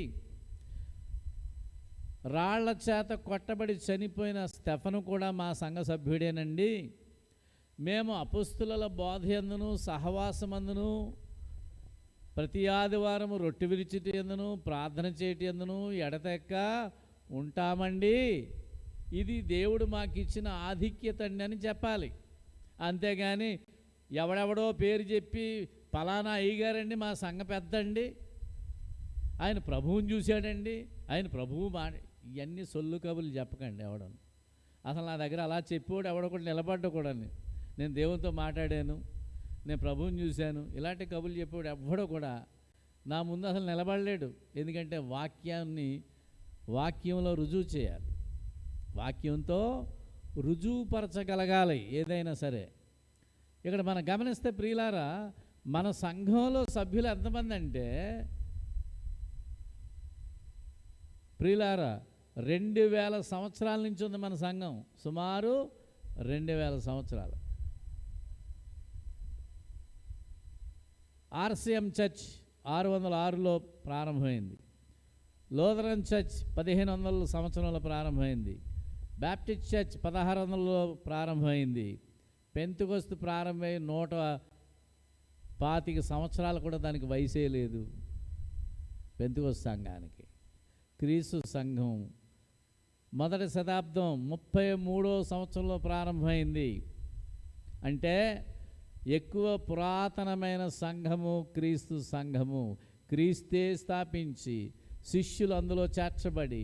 రాళ్ల చేత కొట్టబడి చనిపోయిన స్టెఫను కూడా మా సంఘ సభ్యుడేనండి, మేము అపోస్తుల బోధయందును సహవాసమందును ప్రతి ఆదివారము రొట్టె విరిచిటి యందును ప్రార్థన చేయటి యందును ఎడతెక్క ఉంటామండి, ఇది దేవుడు మాకు ఇచ్చిన ఆధిక్యత అండి అని చెప్పాలి. అంతేగాని ఎవడెవడో పేరు చెప్పి పలానా అయ్యగారండి మా సంఘ పెద్దండి, ఆయన ప్రభువుని చూశాడండి, ఆయన ప్రభువు ఇవన్నీ సొల్లు కబుర్లు చెప్పకండి ఎవడను. అసలు నా దగ్గర అలా చెప్పేవాడు ఎవడొకటి నిలబడ్డ కూడా నేను దేవునితో మాట్లాడాను, నేను ప్రభువుని చూశాను, ఇలాంటి కబుర్లు చెప్పేవాడు ఎవ్వడో కూడా నా ముందు అసలు నిలబడలేడు. ఎందుకంటే వాక్యంలో రుజువు చేయాలి, వాక్యంతో రుజువుపరచగలగాలి ఏదైనా సరే. ఇక్కడ మనం గమనిస్తే ప్రియులారా, మన సంఘంలో సభ్యులు ఎంతమంది అంటే ప్రియులారా 2000 సంవత్సరాల నుంచి ఉంది మన సంఘం, సుమారు 2000 సంవత్సరాలు. ఆర్సిఎం చర్చ్ 606లో ప్రారంభమైంది. లూథరన్ చర్చ్ 1500 సంవత్సరంలో ప్రారంభమైంది. బ్యాప్టిస్ట్ చర్చ్ 1600లో ప్రారంభమైంది. పెంతెకొస్తు ప్రారంభమై 125 సంవత్సరాలు కూడా దానికి వయసే లేదు పెంతెకొస్తు సంఘానికి. క్రీస్తు సంఘం మొదటి శతాబ్దం 33వ సంవత్సరంలో ప్రారంభమైంది. అంటే ఎక్కువ పురాతనమైన సంఘము క్రీస్తు సంఘము. క్రీస్తే స్థాపించి శిష్యులు అందులో చేర్చబడి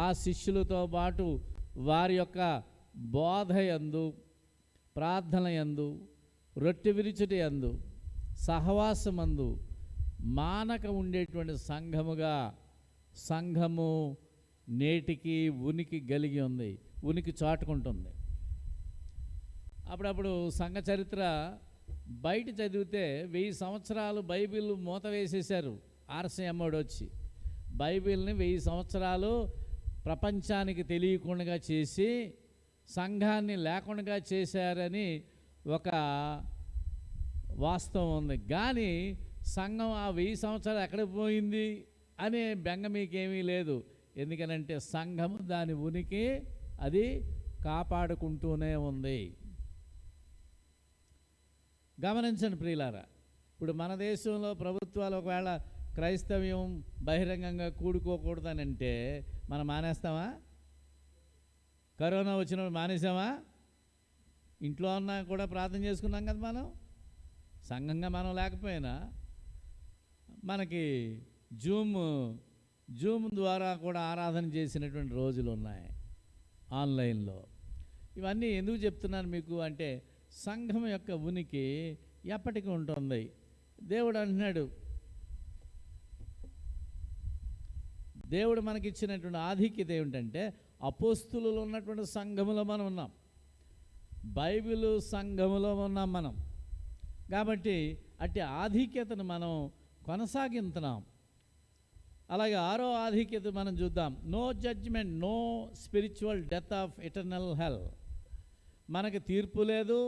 ఆ శిష్యులతో పాటు వారి యొక్క బోధ యందు, ప్రార్థన యందు, రొట్టె విరుచుట యందు, సహవాసమందు మానక ఉండేటువంటి సంఘము నేటికి ఉనికి కలిగి ఉంది, ఉనికి చాటుకుంటుంది. అప్పుడప్పుడు సంఘ చరిత్ర బయట చదివితే 1000 సంవత్సరాలు బైబిల్ మూత వేసేశారు. ఆర్సిఎం వచ్చి బైబిల్ని 1000 సంవత్సరాలు ప్రపంచానికి తెలియకుండా చేసి సంఘాన్ని లేకుండా చేశారని ఒక వాస్తవం ఉంది. కానీ సంఘం ఆ 1000 సంవత్సరాలు ఎక్కడికి పోయింది అనే బెంగ మీకేమీ లేదు. ఎందుకనంటే సంఘము దాని ఉనికి అది కాపాడుకుంటూనే ఉంది. గమనించండి ప్రియులారా, ఇప్పుడు మన దేశంలో ప్రభుత్వాలు ఒకవేళ క్రైస్తవ్యం బహిరంగంగా కూడుకోకూడదనంటే మనం మానేస్తామా? కరోనా వచ్చినప్పుడు మానేసామా? ఇంట్లో ఉన్నా కూడా ప్రార్థన చేసుకున్నాం కదా. మనం సంఘంగా మనం లేకపోయినా మనకి జూమ్ ద్వారా కూడా ఆరాధన చేసినటువంటి రోజులు ఉన్నాయి ఆన్లైన్లో. ఇవన్నీ ఎందుకు చెప్తున్నాను మీకు అంటే సంఘం యొక్క ఉనికి ఎప్పటికీ ఉంటుంది. దేవుడు అంటున్నాడు, దేవుడు మనకిచ్చినటువంటి ఆధిక్యత ఏమిటంటే అపోస్తులు ఉన్నటువంటి సంఘములో మనం ఉన్నాం, బైబిలు సంఘములో ఉన్నాం మనం. కాబట్టి అట్టి ఆధిక్యతను మనం కొనసాగిస్తున్నాం. అలాగే 6వ ఆధిక్యత మనం చూద్దాం. No judgement, no spiritual death of eternal hell. మనకి తీర్పు లేదు,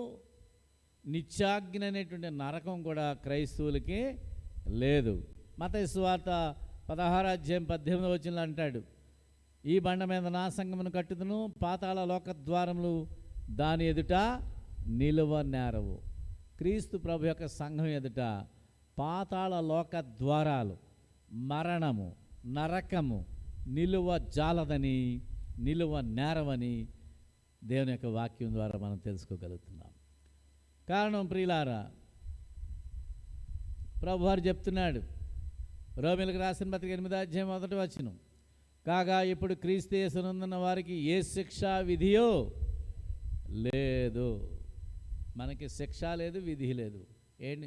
నిత్యాగ్ని అనేటువంటి నరకం కూడా క్రైస్తవులకి లేదు. మత్తయి సువార్త 16వ అధ్యాయం 18వ వచనంలో అంటాడు, ఈ బండ మీద నా సంఘమును కట్టుదును, పాతాళ లోక ద్వారములు దాని ఎదుట నిలువ నేరవు. క్రీస్తు ప్రభు యొక్క సంఘం ఎదుట పాతాళ లోక ద్వారాలు, మరణము, నరకము నిలువ జాలదని, నిలువ నేరవని దేవుని యొక్క వాక్యం ద్వారా మనం తెలుసుకోగలుగుతున్నాం. కారణం ప్రియులారా, ప్రభువారు చెప్తున్నాడు రోమీయులకు రాసిన పత్రిక 8వ అధ్యాయం 1వ వచనం, కాగా ఇప్పుడు క్రీస్తు యేసునందున్న వారికి ఏ శిక్షా విధియో లేదు. మనకి శిక్ష లేదు, విధి లేదు.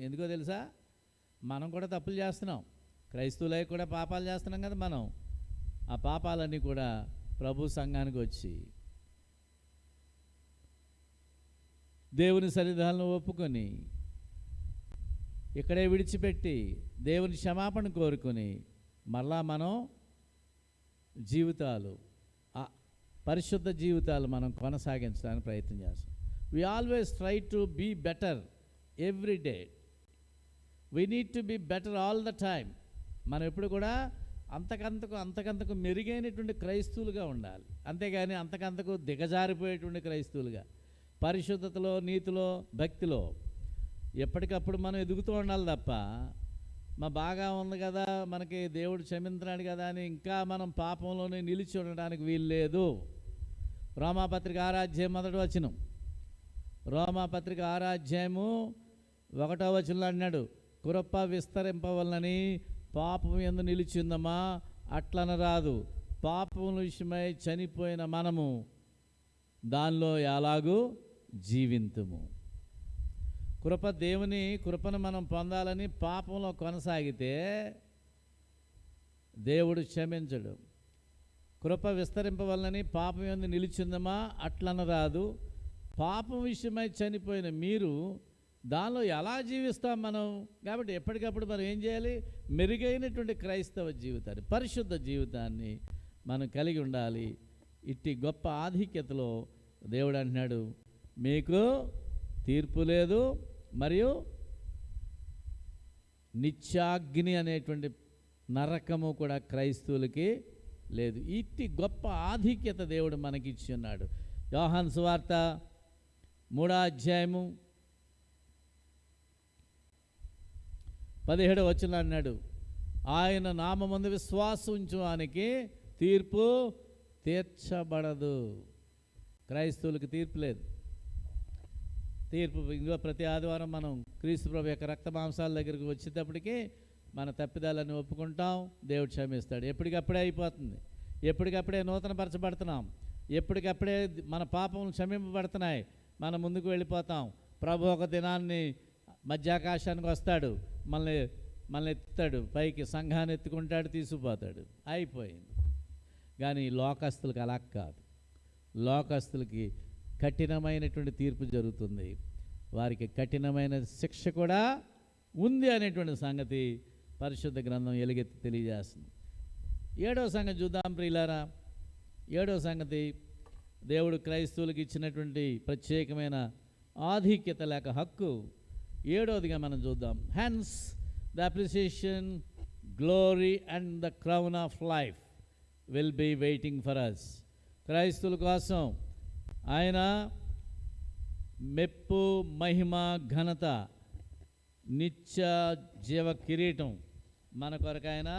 ఎందుకో తెలుసా? మనం కూడా తప్పులు చేస్తున్నాం, క్రైస్తవులై కూడా పాపాలు చేస్తున్నాం కదా. మనం ఆ పాపాలన్నీ కూడా ప్రభు సంఘానికి వచ్చి దేవుని సన్నిధానంలో ఒప్పుకొని ఇక్కడే విడిచిపెట్టి దేవుని క్షమాపణ కోరుకొని మరలా మనం పరిశుద్ధ జీవితాలు మనం కొనసాగించడానికి ప్రయత్నం చేస్తాం. We always try to be better every day. We need to be better all the time. మనం ఎప్పుడు కూడా అంతకంతకు మెరుగైనటువంటి క్రైస్తవులుగా ఉండాలి. అంతేగాని అంతకంతకు దిగజారిపోయేటువంటి క్రైస్తవులుగా, పరిశుద్ధతలో, నీతిలో, భక్తిలో ఎప్పటికప్పుడు మనం ఎదుగుతూ ఉండాలి తప్ప బాగా ఉంది కదా, మనకి దేవుడు క్షమించినాడు కదా అని ఇంకా మనం పాపంలోనే నిలిచి ఉండడానికి వీలు లేదు. రోమాపత్రిక 6వ అధ్యాయం 1వ వచనం, రోమాపత్రిక 6వ అధ్యాయము 1వ వచనంలో అన్నాడు, కృప విస్తరింపవలనని పాపం యందు నిలిచిందమా, అట్లనరాదు. పాపం విషయమై చనిపోయిన మనము దానిలో ఎలాగూ జీవింతుము. దేవుని కృపను మనం పొందాలని పాపంలో కొనసాగితే దేవుడు క్షమించడు. కృప విస్తరింపవలనని పాపం యందు నిలిచిందమా అట్లనరాదు. పాపం విషయమై చనిపోయిన మీరు దానిలో ఎలా జీవిస్తాం మనం? కాబట్టి ఎప్పటికప్పుడు మనం ఏం చేయాలి? మెరుగైనటువంటి క్రైస్తవ జీవితాన్ని, పరిశుద్ధ జీవితాన్ని మనం కలిగి ఉండాలి. ఇట్టి గొప్ప ఆధిక్యతలో దేవుడు అంటున్నాడు, మీకు తీర్పు లేదు, మరియు నిత్యాగ్ని అనేటువంటి నరకము కూడా క్రైస్తవులకి లేదు. ఇట్టి గొప్ప ఆధిక్యత దేవుడు మనకిచ్చి ఉన్నాడు. యోహాను సువార్త 3వ అధ్యాయము 17వ వచనం అన్నాడు, ఆయన నామమందు విశ్వాసం ఉంచువానికి తీర్పు తీర్చబడదు. క్రైస్తవులకు తీర్పు లేదు. తీర్పు ఇంకో ప్రతి ఆదివారం మనం క్రీస్తు ప్రభు యొక్క రక్త మాంసాల దగ్గరికి వచ్చేటప్పటికి మన తప్పిదాలను ఒప్పుకుంటాం, దేవుడు క్షమిస్తాడు. ఎప్పటికప్పుడే అయిపోతుంది, ఎప్పటికప్పుడే నూతనపరచబడుతున్నాం, ఎప్పటికప్పుడే మన పాపములు క్షమింపబడుతున్నాయి, మనం ముందుకు వెళ్ళిపోతాం. ప్రభు ఒక దినాన్ని మధ్యాకాశానికి వస్తాడు, మనల్ని ఎత్తుతాడు పైకి, సంఘాన్ని ఎత్తుకుంటాడు, తీసుకుపోతాడు, అయిపోయింది. కానీ లోకస్తులకు అలా కాదు. లోకస్తులకి కఠినమైనటువంటి తీర్పు జరుగుతుంది, వారికి కఠినమైన శిక్ష కూడా ఉంది అనేటువంటి సంగతి పరిశుద్ధ గ్రంథం ఎలుగెత్తి తెలియజేస్తుంది. 7వ సంగతి చూద్దాం ప్రియులారా. 7వ సంగతి, దేవుడు క్రైస్తవులకు ఇచ్చినటువంటి ప్రత్యేకమైన ఆధిక్యత లేక హక్కు. 7వదిగా మనం చూద్దాం. Hence the appreciation, glory and the crown of life will be waiting for us. క్రైస్తవుల కోసం ఆయన మెప్పు, మహిమ, ఘనత, నిత్య జీవ కిరీటం మన కొరకు ఆయన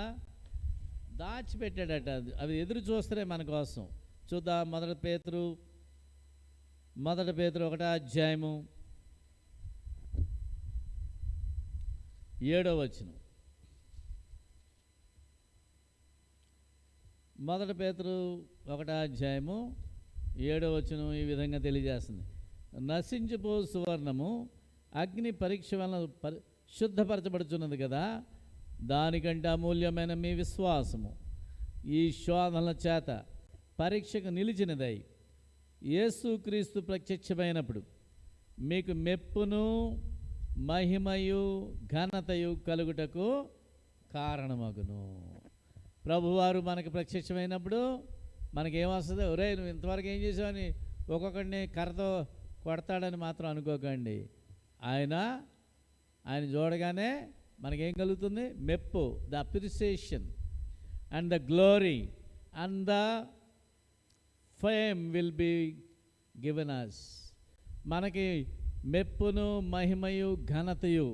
దాచిపెట్టాడట. అవి ఎదురు చూస్తేనే మన కోసం. చూద్దాం. 1 పేతురు 1వ అధ్యాయము 7వ వచనం. 1 పేతురు 1వ అధ్యాయము 7వ వచనం ఈ విధంగా తెలియజేస్తుంది, నశించిపో సువర్ణము అగ్ని పరీక్ష వలన శుద్ధపరచబడుచున్నది కదా, దానికంటే అమూల్యమైన మీ విశ్వాసము ఈ శోధనల చేత పరీక్షకు నిలిచినదై యేసుక్రీస్తు ప్రత్యక్షమైనప్పుడు మీకు మెప్పును, మహిమయు, ఘనతయు కలుగుటకు కారణమగును. ప్రభువారు మనకు ప్రత్యక్షమైనప్పుడు మనకేమొస్తుంది? ఒరే నువ్వు ఇంతవరకు ఏం చేసావని ఒక్కొక్కడిని కర్రతో కొడతాడని మాత్రం అనుకోకండి. ఆయన చూడగానే మనకేం కలుగుతుంది? మెప్పు, the appreciation and the glory and the fame will be given us. మనకి మెప్పును, మహిమయు, ఘనతయు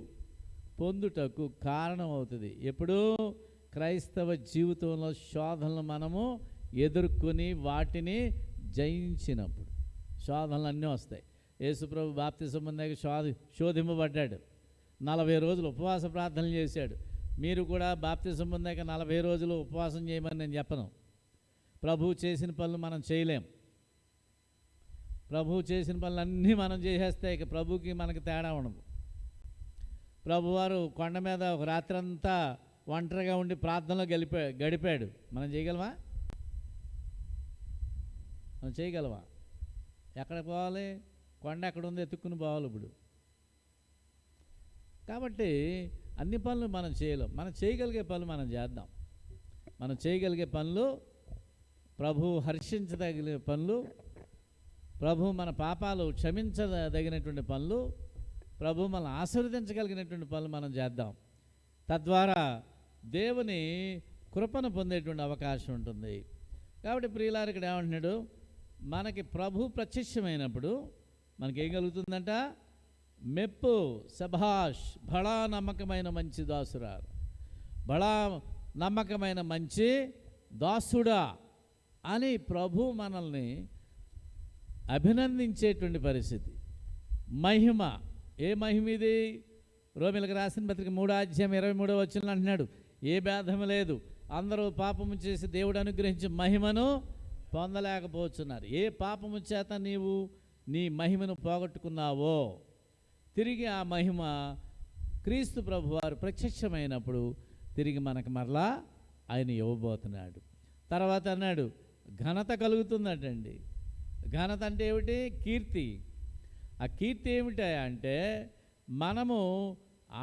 పొందుటకు కారణం అవుతుంది. ఎప్పుడు? క్రైస్తవ జీవితంలో శోధనలు మనము ఎదుర్కొని వాటిని జయించినప్పుడు. శోధనలు అన్నీ వస్తాయి. యేసుప్రభు బాప్తిసం పొందాక శోధింపబడ్డాడు. 40 రోజులు ఉపవాస ప్రార్థనలు చేశాడు. మీరు కూడా బాప్తిసం పొందాక 40 రోజులు ఉపవాసం చేయమని నేను చెప్పను. ప్రభువు చేసిన పనులు మనం చేయలేం. ప్రభువు చేసిన పనులన్నీ మనం చేసేస్తే ఇక ప్రభువుకి మనకి తేడా ఉండదు. ప్రభువారు కొండ మీద ఒక రాత్రంతా ఒంటరిగా ఉండి ప్రార్థనలో గడిపాడు. మనం చేయగలమా? మనం చేయగలమా? ఎక్కడ పోవాలి? కొండ ఎక్కడ ఉంది? ఎత్తుక్కుని పోవాలి ఇప్పుడు. కాబట్టి అన్ని పనులు మనం చేయలేం. మనం చేయగలిగే పనులు మనం చేద్దాం. మనం చేయగలిగే పనులు, ప్రభు హర్షించదగిన పనులు, ప్రభు మన పాపాలు క్షమించదగినటువంటి పనులు, ప్రభు మనల్ని ఆశీర్వదించగలిగినటువంటి పనులు మనం చేద్దాం. తద్వారా దేవుని కృపను పొందేటువంటి అవకాశం ఉంటుంది. కాబట్టి ప్రియులారు ఇక్కడ ఏమంటున్నాడు? మనకి ప్రభు ప్రత్యక్షమైనప్పుడు మనకేం కలుగుతుందంట? మెప్పు, సభాష్, బడా నమ్మకమైన మంచి దాసురాలు, బడా నమ్మకమైన మంచి దాసుడా అని ప్రభు మనల్ని అభినందించేటువంటి పరిస్థితి. మహిమ, ఏ మహిమ ఇది? రోమిలకు రాసిన పత్రిక 3వ అధ్యాయం 23వ వచనంలో అంటున్నాడు, ఏ భేదము లేదు, అందరూ పాపము చేసి దేవుడు అనుగ్రహించి మహిమను పొందలేకపోతున్నారు. ఏ పాపము చేత నీవు నీ మహిమను పోగొట్టుకున్నావో తిరిగి ఆ మహిమ క్రీస్తు ప్రభు వారు ప్రత్యక్షమైనప్పుడు తిరిగి మనకు మరలా ఆయన ఇవ్వబోతున్నాడు. తర్వాత అన్నాడు ఘనత కలుగుతుందటండి. ఘనత అంటే ఏమిటి? కీర్తి. ఆ కీర్తి ఏమిటా అంటే మనము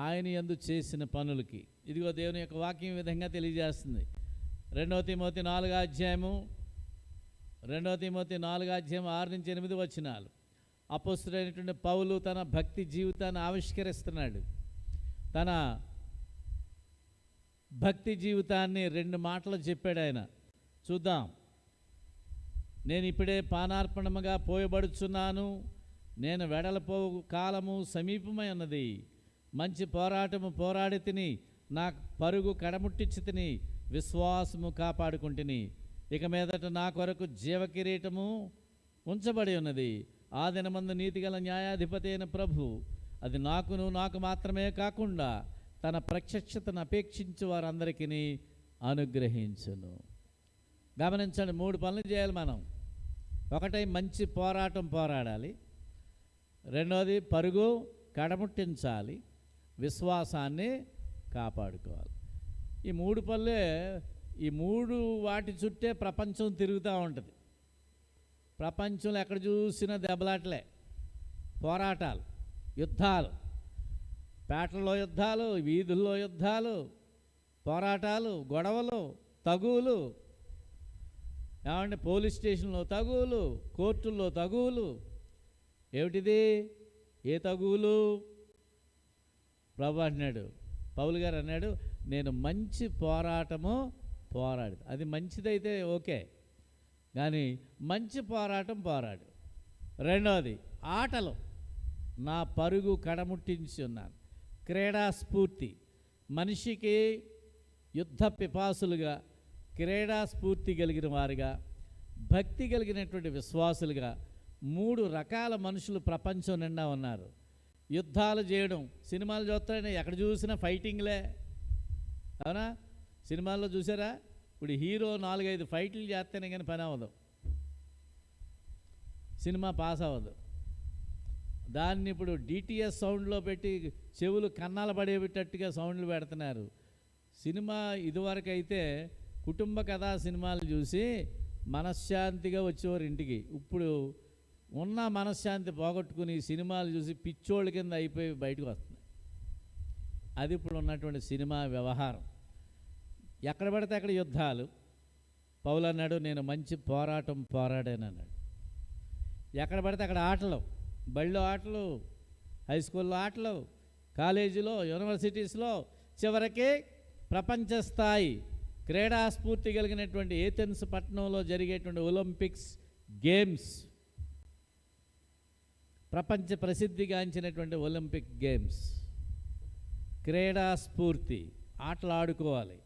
ఆయన యందు చేసిన పనులకి. ఇదిగో దేవుని యొక్క వాక్యం ఈ విధంగా తెలియజేస్తుంది. 2 తిమోతి 4వ అధ్యాయము 6-8 వచనాలు. అపోస్తలుడైనటువంటి పౌలు తన భక్తి జీవితాన్ని ఆవిష్కరిస్తున్నాడు. తన భక్తి జీవితాన్ని 2 మాటలు చెప్పాడు ఆయన. చూద్దాం. నేను ఇప్పుడే పానార్పణముగా పోయబడుచున్నాను, నేను వెడలపోవు కాలము సమీపమై ఉన్నది, మంచి పోరాటము పోరాడి తిని, నా పరుగు కడముట్టించి తిని, విశ్వాసము కాపాడుకుంటుని, ఇక మీదట నా కొరకు జీవకిరీటము ఉంచబడి ఉన్నది. ఆ దినమందు నీతిగల న్యాయాధిపతి అయిన ప్రభు అది నాకు మాత్రమే కాకుండా తన ప్రత్యక్షతను అపేక్షించే వారందరికీ అనుగ్రహించును. గమనించండి, 3 పనులు చేయాలి మనం. ఒకటి, మంచి పోరాటం పోరాడాలి. రెండవది, పరుగు కడముట్టించాలి. విశ్వాసాన్ని కాపాడుకోవాలి. ఈ 3 పనులే, ఈ 3 వాటి చుట్టే ప్రపంచం తిరుగుతూ ఉంటుంది. ప్రపంచంలో ఎక్కడ చూసినా దెబ్బలాటలే, పోరాటాలు, యుద్ధాలు, పేటల్లో యుద్ధాలు, వీధుల్లో యుద్ధాలు, పోరాటాలు, గొడవలు, తగువులు. ఏమంటే పోలీస్ స్టేషన్లో తగువులు, కోర్టుల్లో తగువులు. ఏమిటిది? ఏ తగువులు? ప్రభు అంటున్నాడు, పౌలు గారు అన్నాడు, నేను మంచి పోరాటము పోరాడు. అది మంచిదైతే ఓకే, కానీ మంచి పోరాటం పోరాడు. రెండవది, ఆటలు, నా పరుగు కడముట్టించి ఉన్నాను. క్రీడా స్ఫూర్తి. మనిషికి యుద్ధ పిపాసులుగా, క్రీడా స్ఫూర్తి కలిగిన వారుగా, భక్తి కలిగినటువంటి విశ్వాసులుగా 3 రకాల మనుషులు ప్రపంచం నిండా ఉన్నారు. యుద్ధాలు చేయడం, సినిమాలు చూస్తారని ఎక్కడ చూసినా ఫైటింగ్లే, అవునా? సినిమాల్లో చూసారా? ఇప్పుడు హీరో 4-5 ఫైట్లు చేస్తేనే కానీ పని అవ్వదు, సినిమా పాస్ అవ్వదు. దాన్ని ఇప్పుడు డిటిఎస్ సౌండ్లో పెట్టి చెవులు కన్నాలు పడేటట్టుగా సౌండ్లు పెడుతున్నారు. సినిమా ఇదివరకు అయితే కుటుంబ కథా సినిమాలు చూసి మనశ్శాంతిగా వచ్చేవారు ఇంటికి. ఇప్పుడు ఉన్న మనశ్శాంతి పోగొట్టుకుని సినిమాలు చూసి పిచ్చోళ్ళ కింద అయిపోయి బయటకు వస్తుంది. అది ఇప్పుడు ఉన్నటువంటి సినిమా వ్యవహారం. ఎక్కడ పడితే అక్కడ యుద్ధాలు. పౌలు అన్నాడు, నేను మంచి పోరాటం పోరాడాను అన్నాడు. ఎక్కడ పడితే అక్కడ ఆటలు, బళ్ళో ఆటలు, హై స్కూల్లో ఆటలు, కాలేజీలో, యూనివర్సిటీస్లో, చివరికి ప్రపంచ స్థాయి క్రీడాస్ఫూర్తి కలిగినటువంటి ఏథెన్స్ పట్టణంలో జరిగేటువంటి ఒలింపిక్స్ గేమ్స్, ప్రపంచ ప్రసిద్ధిగాంచినటువంటి ఒలింపిక్ గేమ్స్, క్రీడాస్ఫూర్తి. ఆటలు ఆడుకోవాలి.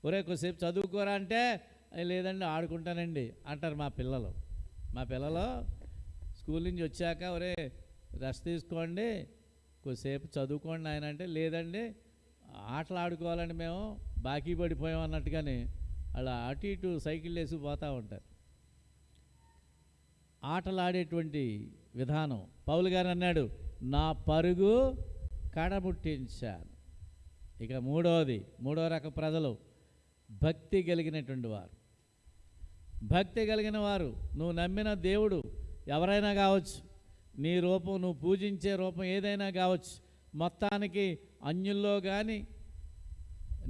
ఒరే కొద్దిసేపు చదువుకోరా అంటే, లేదండి ఆడుకుంటానండి అంటారు మా పిల్లలు. స్కూల్ నుంచి వచ్చాక, ఒరే రెస్ట్ తీసుకోండి, కొద్దిసేపు చదువుకోండి ఆయన అంటే, లేదండి ఆటలు ఆడుకోవాలండి, మేము బాకీ పడిపోయాం అన్నట్టుగానే అలా అటు ఇటు సైకిల్ వేసి పోతూ ఉంటారు. ఆటలు ఆడేటువంటి విధానం. పౌలు గారు అన్నాడు, నా పరుగు కడముట్టించాను. ఇక మూడో రకం ప్రజలు భక్తి కలిగినటువంటి వారు. భక్తి కలిగిన వారు, నువ్వు నమ్మిన దేవుడు ఎవరైనా కావచ్చు, నీ రూపం, నువ్వు పూజించే రూపం ఏదైనా కావచ్చు, మొత్తానికి అన్యుల్లో కానీ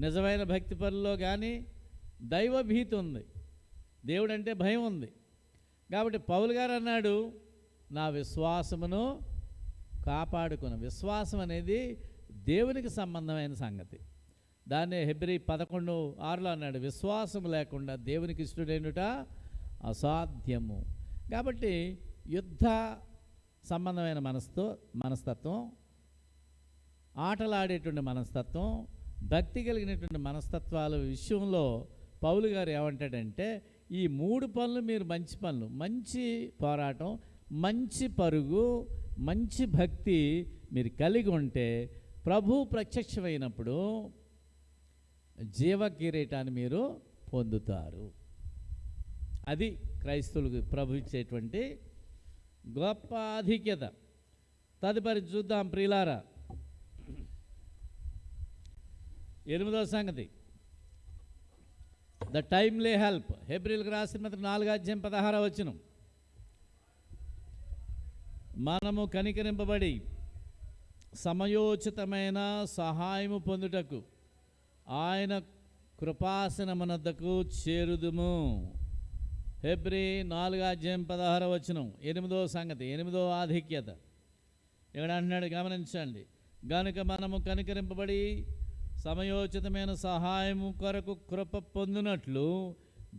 నిజమైన భక్తి పరుల్లో కానీ దైవభీతి ఉంది, దేవుడు అంటే భయం ఉంది. కాబట్టి పౌలు గారు అన్నాడు, నా విశ్వాసమును కాపాడుకున్న. విశ్వాసం అనేది దేవునికి సంబంధమైన సంగతి. దాన్నే హెబ్రీ 11:6 అన్నాడు, విశ్వాసం లేకుండా దేవునికి ఇష్టడైనట అసాధ్యము. కాబట్టి యుద్ధ సంబంధమైన మనస్తత్వం, ఆటలాడేటువంటి మనస్తత్వం, భక్తి కలిగినటువంటి మనస్తత్వాల విషయంలో పౌలు గారు ఏమంటాడంటే, ఈ 3 పనులు మీరు మంచి పనులు, మంచి పోరాటం, మంచి పరుగు, మంచి భక్తి మీరు కలిగి ఉంటే ప్రభు ప్రత్యక్షమైనప్పుడు జీవ కిరీటాన్ని మీరు పొందుతారు. అది క్రైస్తవులకు ప్రభు ఇచ్చేటువంటి గొప్ప ఆధిక్యత. తదుపరి చూద్దాం ప్రియులారా, 8వ సంగతి, ద టైమ్లీ హెల్ప్. హెబ్రీయులకు రాసిన పత్రిక 4:16. మనము కనికరింపబడి సమయోచితమైన సహాయము పొందుటకు ఆయన కృపాసనమునద్దకు చేరుదుము. హెబ్రీ 4:16. 8వ సంగతి, 8వ ఆధిక్యత. ఇక్కడ అంటున్నాడు, గమనించండి. గనుక మనము కనికరింపబడి సమయోచితమైన సహాయము కొరకు కృప పొందినట్లు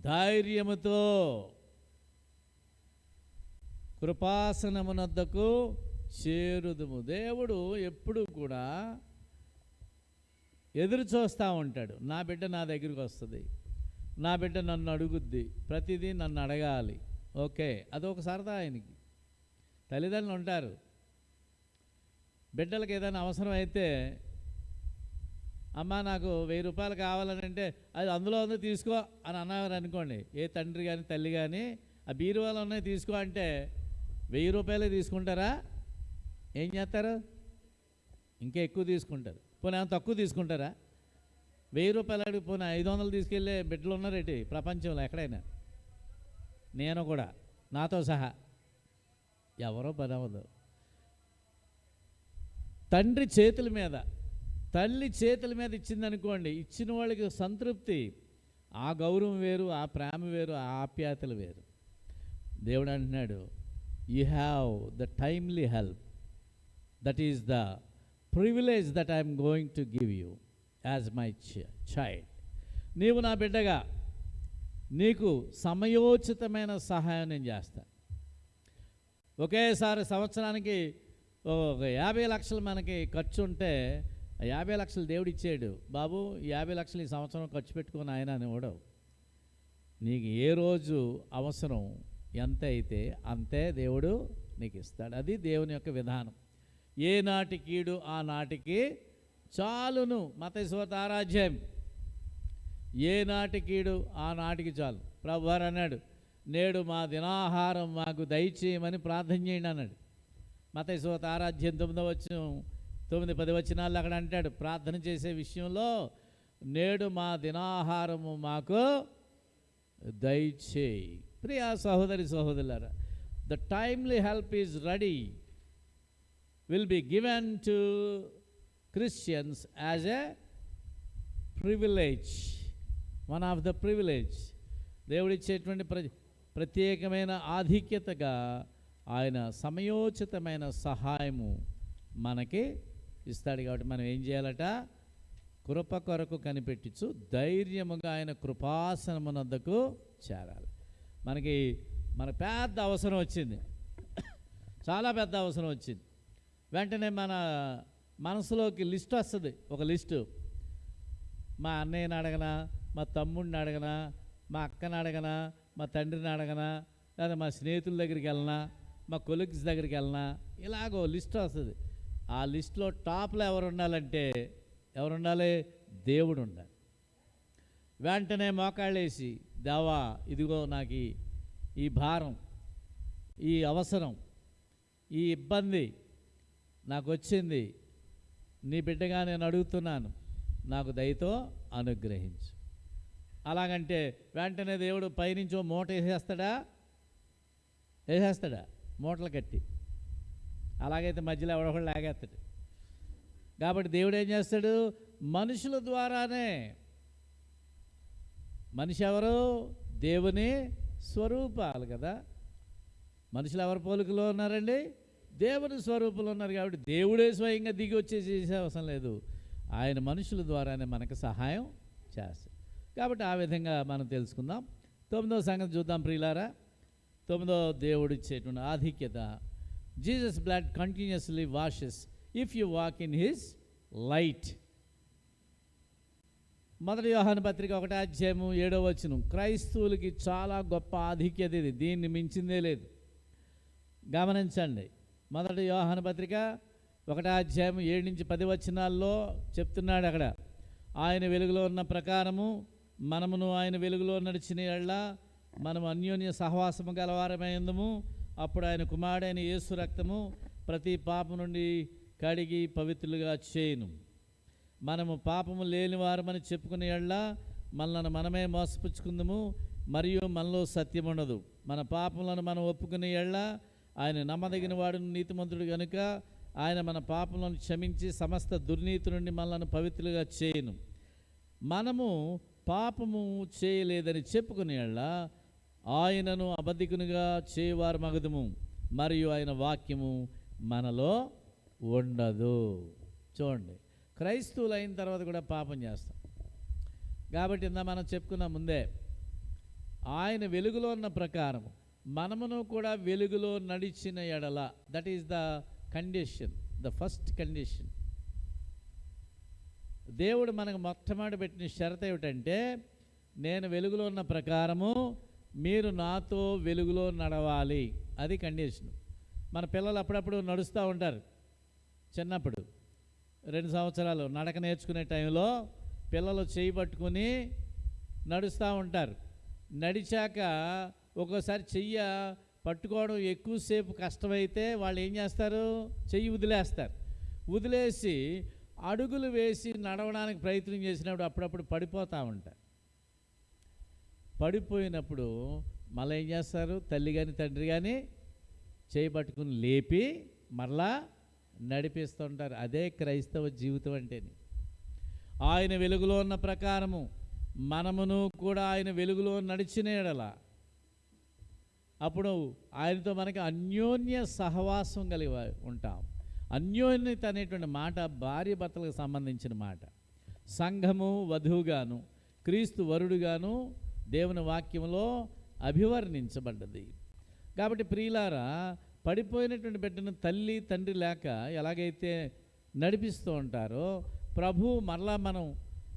ధైర్యముతో కృపాసనమునద్దకు చేరుదుము. దేవుడు ఎప్పుడు కూడా ఎదురు చూస్తూ ఉంటాడు. నా బిడ్డ నా దగ్గరికి వస్తుంది, నా బిడ్డ నన్ను అడుగుద్ది, ప్రతిదీ నన్ను అడగాలి. ఓకే, అదొక సరదా ఆయనకి. తల్లిదండ్రులు ఉంటారు, బిడ్డలకు ఏదైనా అవసరం అయితే, అమ్మ నాకు 1000 రూపాయలు కావాలని అంటే, అది అందులో ఉంది తీసుకో అని అన్నారు అనుకోండి, ఏ తండ్రి కానీ తల్లి కానీ, ఆ బీరువాలో ఉన్నాయి తీసుకో అంటే 1000 రూపాయలే తీసుకుంటారా? ఏం చేస్తారు? ఇంకా ఎక్కువ తీసుకుంటారు. పోనీ ఏమైనా తక్కువ తీసుకుంటారా? 1000 రూపాయలు అడిగి పోనీ 500 తీసుకెళ్ళే బిడ్డలు ఉన్నారేంటి ప్రపంచంలో ఎక్కడైనా? నేను కూడా, నాతో సహా ఎవరో పని అవ్వదు. తండ్రి చేతుల మీద, తల్లి చేతుల మీద ఇచ్చిందనుకోండి, ఇచ్చిన వాళ్ళకి సంతృప్తి, ఆ గౌరవం వేరు, ఆ ప్రేమ వేరు, ఆ ఆప్యాయతలు వేరు. దేవుడు అంటున్నాడు, you have the timely help, that is the privilege that I'm going to give you as my child. నీవు నా బిడ్డగా, నీకు సమయోచితమైన సహాయం నేను చేస్తాను. ఒకేసారి సంవత్సరానికి 50 లక్షలు మనకి ఖర్చు ఉంటే, 50 లక్షలు దేవుడు ఇచ్చాడు, బాబు 50 లక్షలు ఈ సంవత్సరం ఖర్చు పెట్టుకొని ఆయన అని ఇవ్వడవు. నీకు ఏ రోజు అవసరం ఎంత అయితే అంతే దేవుడు నీకు ఇస్తాడు. అది దేవుని యొక్క విధానం. ఏ నాటి కీడు ఆ నాటికి చాలును. మత్తయి సువార్త 6 ఏ నాటి కీడు ఆ నాటికి చాలు. ప్రభువారు అన్నాడు, నేడు మా దినాహారం మాకు దయచేయమని ప్రార్థన చేయండి అన్నాడు. మత్తయి సువార్త 6:9, 9-10 వచనాలు అక్కడ అంటాడు, ప్రార్థన చేసే విషయంలో, నేడు మా దినాహారము మాకు దయచేయి. ప్రియా సహోదరి సహోదరులారా, the timely help is ready, will be given to Christians as a privilege, one of the privilege. దేవుడిచ్చేటువంటి ప్రత్యేకమైన ఆధిక్యతగా ఆయన సమయోచితమైన సహాయము మనకి ఇస్తాడు. కాబట్టి మనం ఏం చేయాలట? కృప కొరకు కనిపెట్టించు ధైర్యముగా ఆయన కృపాసనమునద్దకు చేరాలి. మన పెద్ద అవసరం వచ్చింది, చాలా పెద్ద అవసరం వచ్చింది. వెంటనే మన మనసులోకి లిస్ట్ వస్తుంది, ఒక లిస్టు. మా అన్నయ్యని అడగనా, మా తమ్ముడిని అడగనా, మా అక్కని అడగనా, మా తండ్రిని అడగనా, లేదా మా స్నేహితుల దగ్గరికి వెళ్ళనా, మా కొలీగ్స్ దగ్గరికి వెళ్ళనా, ఇలాగో లిస్ట్ వస్తుంది. ఆ లిస్టులో టాప్లో ఎవరు ఉండాలంటే దేవుడు ఉండాలి. వెంటనే మోకాళ్ళేసి, దేవా ఇదిగో నాకు ఈ భారం, ఈ అవసరం, ఈ ఇబ్బంది నాకు వచ్చింది, నీ బిడ్డగా నేను అడుగుతున్నాను, నాకు దయతో అనుగ్రహించు. అలాగంటే వెంటనే దేవుడు పైనుంచో మూట వేసేస్తాడా? మూటలు కట్టి. అలాగైతే మధ్యలో ఎవడొకడు లాగేస్తాడు. కాబట్టి దేవుడు ఏం చేస్తాడు? మనుషుల ద్వారానే. మనిషి ఎవరు? దేవుని స్వరూపాలు కదా. మనుషులు ఎవరి పోలికలో ఉన్నారండి? దేవుని స్వరూపంలో ఉన్నారు. కాబట్టి దేవుడే స్వయంగా దిగి వచ్చేసి చేసే అవసరం లేదు, ఆయన మనుషుల ద్వారానే మనకు సహాయం చేస్తాడు. కాబట్టి ఆ విధంగా మనం తెలుసుకుందాం. 9వ సంగతి చూద్దాం ప్రియులారా. 9వ దేవుడు ఇచ్చేటువంటి ఆధిక్యత, Jesus blood continuously washes if you walk in his light. 1 యోహాను పత్రిక 1:7 క్రైస్తవులకి చాలా గొప్ప ఆధిక్యత ఇది, దీన్ని మించిందే లేదు. గమనించండి, 1 యోహాను పత్రిక 1:7-10 చెప్తున్నాడు అక్కడ, ఆయన వెలుగులో ఉన్న ప్రకారము మనమును ఆయన వెలుగులో నడిచిన యెడల మనము అన్యోన్య సహవాసము గలవారమైందుము. అప్పుడు ఆయన కుమారుడైన యేసు రక్తము ప్రతి పాపం నుండి కడిగి పవిత్రులుగా చేయును. మనము పాపము లేని వారమని చెప్పుకునే యెడల మనల్ని మనమే మోసపుచ్చుకుందుము, మరియు మనలో సత్యం ఉండదు. మన పాపములను మనం ఒప్పుకునే యెడల ఆయన నమ్మదగిన వాడు, నీతిమంతుడు గనుక ఆయన మన పాపములను క్షమించి సమస్త దుర్నీతి నుండి మనల్ని పవిత్రులుగా చేయును. మనము పాపము చేయలేదని చెప్పుకునే యెడల ఆయనను అబద్ధికునిగా చేయవారు మగదుము, మరియు ఆయన వాక్యము మనలో ఉండదు. చూడండి, క్రైస్తవులు అయిన తర్వాత కూడా పాపం చేస్తాం. కాబట్టి ఇందా మనం చెప్పుకున్నాం ముందే, ఆయన వెలుగులో ఉన్న ప్రకారం మనమును కూడా వెలుగులో నడిచిన ఎడల, that is the condition, the first condition. దేవుడు మనకు మొట్టమొదటి పెట్టిన షరతు ఏమిటంటే, నేను వెలుగులో ఉన్న ప్రకారము మీరు నాతో వెలుగులో నడవాలి. అది కండిషన్. మన పిల్లలు అప్పుడప్పుడు నడుస్తూ ఉంటారు. చిన్నప్పుడు 2 సంవత్సరాలు నడక నేర్చుకునే టైంలో పిల్లలు చేయి పట్టుకుని నడుస్తూ ఉంటారు. నడిచాక ఒక్కోసారి చెయ్యి పట్టుకోవడం ఎక్కువసేపు కష్టమైతే వాళ్ళు ఏం చేస్తారు, చెయ్యి వదిలేస్తారు. వదిలేసి అడుగులు వేసి నడవడానికి ప్రయత్నం చేసినప్పుడు అప్పుడప్పుడు పడిపోతూ ఉంటారు. పడిపోయినప్పుడు మళ్ళీ ఏం చేస్తారు, తల్లి కానీ తండ్రి కానీ చేయి పట్టుకుని లేపి మరలా నడిపిస్తుంటారు. అదే క్రైస్తవ జీవితం అంటేని. ఆయన వెలుగులో ఉన్న ప్రకారము మనమును కూడా ఆయన వెలుగులో నడిచిన యెడల అప్పుడు ఆయనతో మనకి అన్యోన్య సహవాసం కలిగి ఉంటాం. అన్యోన్యత అనేటువంటి మాట భార్య భర్తలకు సంబంధించిన మాట. సంఘము వధువుగాను, క్రీస్తు వరుడుగాను దేవుని వాక్యంలో అభివర్ణించబడ్డది. కాబట్టి ప్రియులారా, పడిపోయినటువంటి బిడ్డను తల్లి తండ్రి లేక ఎలాగైతే నడిపిస్తూ ఉంటారో, ప్రభు మరలా మనం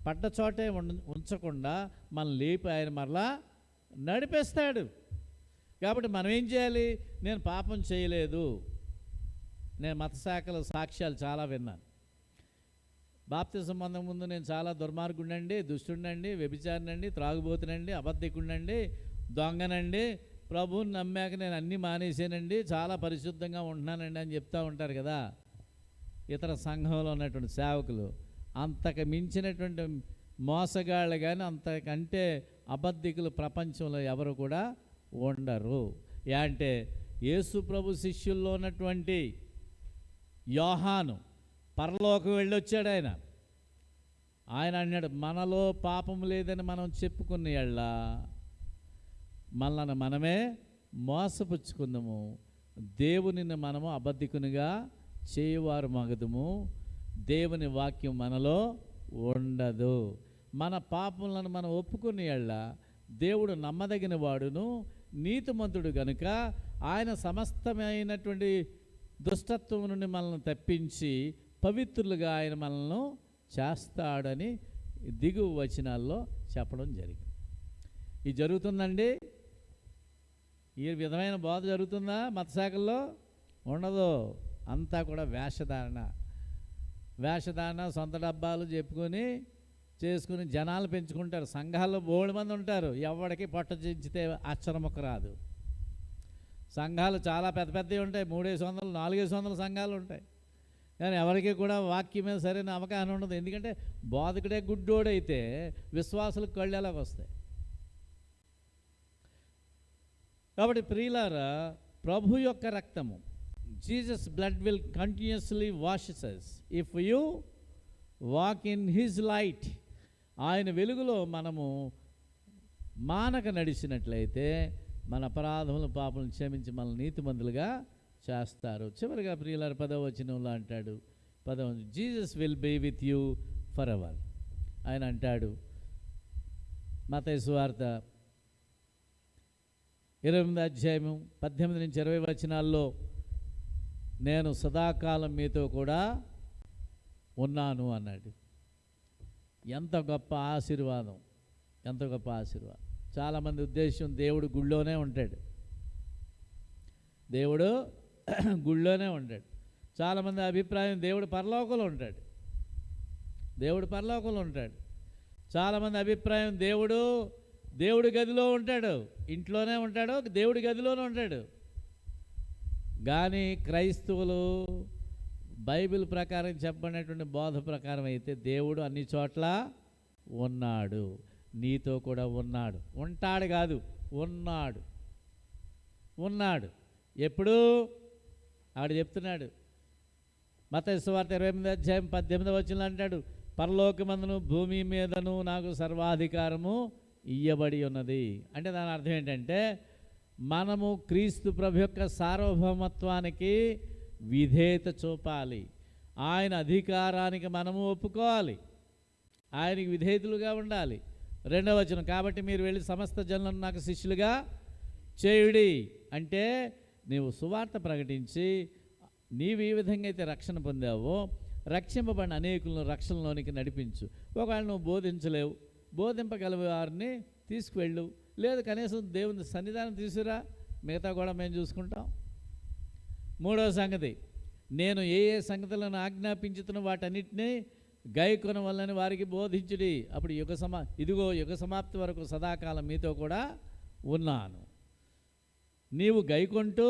పడ్డ చోటే ఉంచకుండా మనం లేపి ఆయన మరలా నడిపిస్తాడు. కాబట్టి మనం ఏం చేయాలి? నేను పాపం చేయలేదు. నేను మత శాఖల సాక్ష్యాలు చాలా విన్నాను. బాప్తిసం పొందక ముందు నేను చాలా దుర్మార్గుండండి, దుష్టుడినండి, వ్యభిచారినండి, త్రాగుబోతునండి, అబద్ధికుడినండి, దొంగనండి, ప్రభువుని నమ్మాక నేను అన్నీ మానేసానండి, చాలా పరిశుద్ధంగా ఉంటున్నానండి అని చెప్తూ ఉంటారు కదా ఇతర సంఘంలో ఉన్నటువంటి సేవకులు. అంతకు మించినటువంటి మోసగాళ్ళు కానీ అంతకంటే అబద్ధికులు ప్రపంచంలో ఎవరు కూడా ఉండరు. అంటే యేసు ప్రభు శిష్యుల్లో ఉన్నటువంటి యోహాను పరలోకం వెళ్ళొచ్చాడు. ఆయన అన్నాడు, మనలో పాపం లేదని మనం చెప్పుకున్న యెడల మనల్ని మనమే మోసపుచ్చుకుందాము, దేవునిని మనము అబద్ధికునిగా చేయవారు మగదుము, దేవుని వాక్యం మనలో ఉండదు. మన పాపములను మనం ఒప్పుకునే యెడల దేవుడు నమ్మదగిన వాడును నీతిమంతుడు గనుక ఆయన సమస్తమైనటువంటి దుష్టత్వం నుండి మనల్ని తప్పించి పవిత్రులుగా ఆయన మనల్ని చేస్తాడని దిగువ వచనాల్లో చెప్పడం జరిగింది. ఇది జరుగుతుందండి. ఈ విధమైన బోధ జరుగుతుందా మత శాఖల్లో? ఉండదు. అంతా కూడా వేషధారణ, సొంత డబ్బాలు చెప్పుకొని చేసుకుని జనాలు పెంచుకుంటారు. సంఘాల్లో బోల్డ్ మంది ఉంటారు. ఎవరికి పొట్ట చించితే అక్షరముక్క రాదు. సంఘాలు చాలా పెద్ద పెద్దవి ఉంటాయి. 300, 400 సంఘాలు ఉంటాయి. కానీ ఎవరికి కూడా వాక్యం మీద సరైన అవగాహన ఉండదు. ఎందుకంటే బోధకుడే గుడ్డోడైతే విశ్వాసులకు కళ్ళు ఎలాగ వస్తాయి. కాబట్టి ప్రియులారా, ప్రభు యొక్క రక్తము, Jesus blood will continuously washes us if you walk in his light. ఆయన వెలుగులో మనము మానక నడిచినట్లయితే మన అపరాధములు పాపలను క్షమించి మనల్ని నీతిమంతులుగా చేస్తారు. చివరిగా ప్రియులారా 10వ వచనంలో అంటాడు, Jesus will be with you forever. ఆయన అంటాడు మత్తయి సువార్త 28వ అధ్యాయము 18 నుంచి 20 వచనాల్లో, నేను సదాకాలం మీతో కూడా ఉన్నాను అన్నాడు. ఎంత గొప్ప ఆశీర్వాదం, ఎంత గొప్ప ఆశీర్వాదం. చాలామంది ఉద్దేశం దేవుడు గుళ్ళోనే ఉంటాడు, దేవుడు గుళ్ళోనే ఉంటాడు. చాలామంది అభిప్రాయం దేవుడు పరలోకంలో ఉంటాడు, దేవుడు పరలోకంలో ఉంటాడు. చాలామంది అభిప్రాయం దేవుడు గదిలో ఉంటాడు, ఇంట్లోనే ఉంటాడు, దేవుడి గదిలోనే ఉంటాడు. కానీ క్రైస్తవులు బైబిల్ ప్రకారం చెప్పబడినటువంటి బోధ ప్రకారం అయితే దేవుడు అన్ని చోట్ల ఉన్నాడు, నీతో కూడా ఉన్నాడు. ఉంటాడు కాదు, ఉన్నాడు. ఉన్నాడు ఎప్పుడు? ఆడు చెప్తున్నాడు. మత్తయి సువార్త 28:18 అంటాడు, పరలోకమందును భూమి మీదను నాకు సర్వాధికారము ఇయ్యబడి ఉన్నది. అంటే దాని అర్థం ఏంటంటే మనము క్రీస్తు ప్రభు యొక్క సార్వభౌమత్వానికి విధేయత చూపాలి. ఆయన అధికారానికి మనము ఒప్పుకోవాలి, ఆయనకి విధేయతలుగా ఉండాలి. 2వ వచనం, కాబట్టి మీరు వెళ్ళి సమస్త జనులను నాకు శిష్యులుగా చేయుడి. అంటే నీవు సువార్త ప్రకటించి నీవు ఈ విధంగా అయితే రక్షణ పొందావో రక్షింపబడిన అనేకులను రక్షణలోనికి నడిపించు. ఒకవేళ నువ్వు బోధించలేవు, బోధింపగల వారిని తీసుకువెళ్ళు, లేదు కనీసం దేవుని సన్నిధానం తీసుకురా, మిగతా కూడా మేము చూసుకుంటాం. 3వ సంగతి, నేను ఏ ఏ సంగతులను ఆజ్ఞాపించుతున్న వాటన్నిటినీ గైకొన వల్లని వారికి బోధించుడి. అప్పుడు ఇదిగో యుగ సమాప్తి వరకు సదాకాలం మీతో కూడా ఉన్నాను. నీవు గైకొంటూ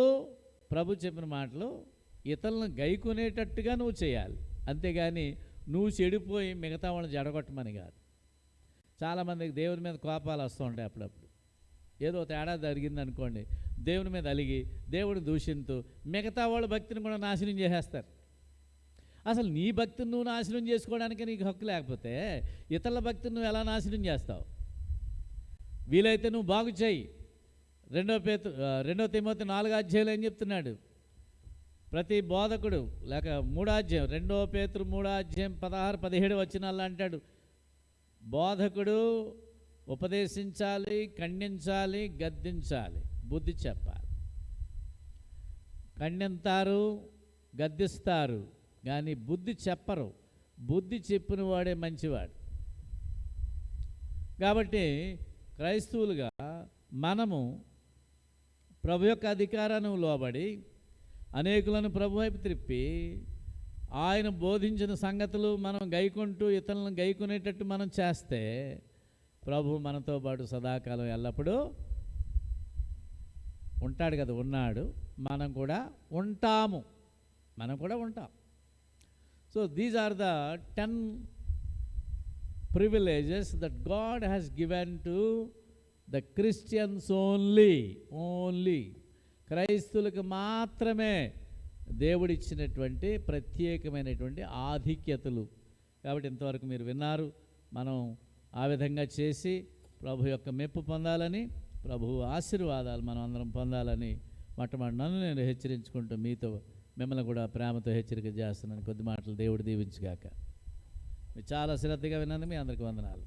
ప్రభు చెప్పిన మాటలు ఇతరులను గైకొనేటట్టుగా నువ్వు చేయాలి, అంతేగాని నువ్వు చెడిపోయి మిగతా వాళ్ళని జడగొట్టమని కాదు. చాలామందికి దేవుని మీద కోపాలు వస్తూ ఉంటాయి. అప్పుడప్పుడు ఏదో తేడా జరిగిందనుకోండి, దేవుని మీద అలిగి దేవుని దూషింతూ మిగతా వాళ్ళ భక్తిని కూడా నాశనం చేసేస్తారు. అసలు నీ భక్తిని నువ్వు నాశనం చేసుకోవడానికి నీకు హక్కు లేకపోతే ఇతరుల భక్తిని నువ్వు ఎలా నాశనం చేస్తావు? వీలైతే నువ్వు బాగు చేయి. 2 తిమోతి 4 ఏం చెప్తున్నాడు? ప్రతి బోధకుడు లేక 2 పేతురు 16-17 వచనాల్లో అంటాడు, బోధకుడు ఉపదేశించాలి, ఖండించాలి, గద్దించాలి, బుద్ధి చెప్పాలి. ఖండిస్తారు, గద్దిస్తారు, కానీ బుద్ధి చెప్పరు. బుద్ధి చెప్పిన వాడే మంచివాడు. కాబట్టి క్రైస్తవులుగా మనము ప్రభు యొక్క అధికారాన్ని లోబడి అనేకులను ప్రభు వైపు త్రిప్పి ఆయన బోధించిన సంగతులు మనం గైకుంటూ ఇతరులను గైకునేటట్టు మనం చేస్తే ప్రభు మనతో పాటు సదాకాలం ఎల్లప్పుడూ ఉంటాడు కదా, ఉన్నాడు. మనం కూడా ఉంటాము. So these are the 10 privileges that God has given to the Christians only. క్రైస్తువులకు మాత్రమే దేవుడిచ్చినటువంటి ప్రత్యేకమైనటువంటి ఆధిక్యతలు. కాబట్టి ఇంతవరకు మీరు విన్నారు. మనం ఆ విధంగా చేసి ప్రభు యొక్క మెప్పు పొందాలని, ప్రభు ఆశీర్వాదాలు మనం అందరం పొందాలని మొట్టమొదటి నన్ను నేను హెచ్చరించుకుంటూ మిమ్మల్ని కూడా ప్రేమతో హెచ్చరిక చేస్తున్నాను. కొద్ది మాటలు దేవుడు దీవించుగాక. మీరు చాలా శ్రద్ధగా విన్నందుకు మీ అందరికీ వందనాలు.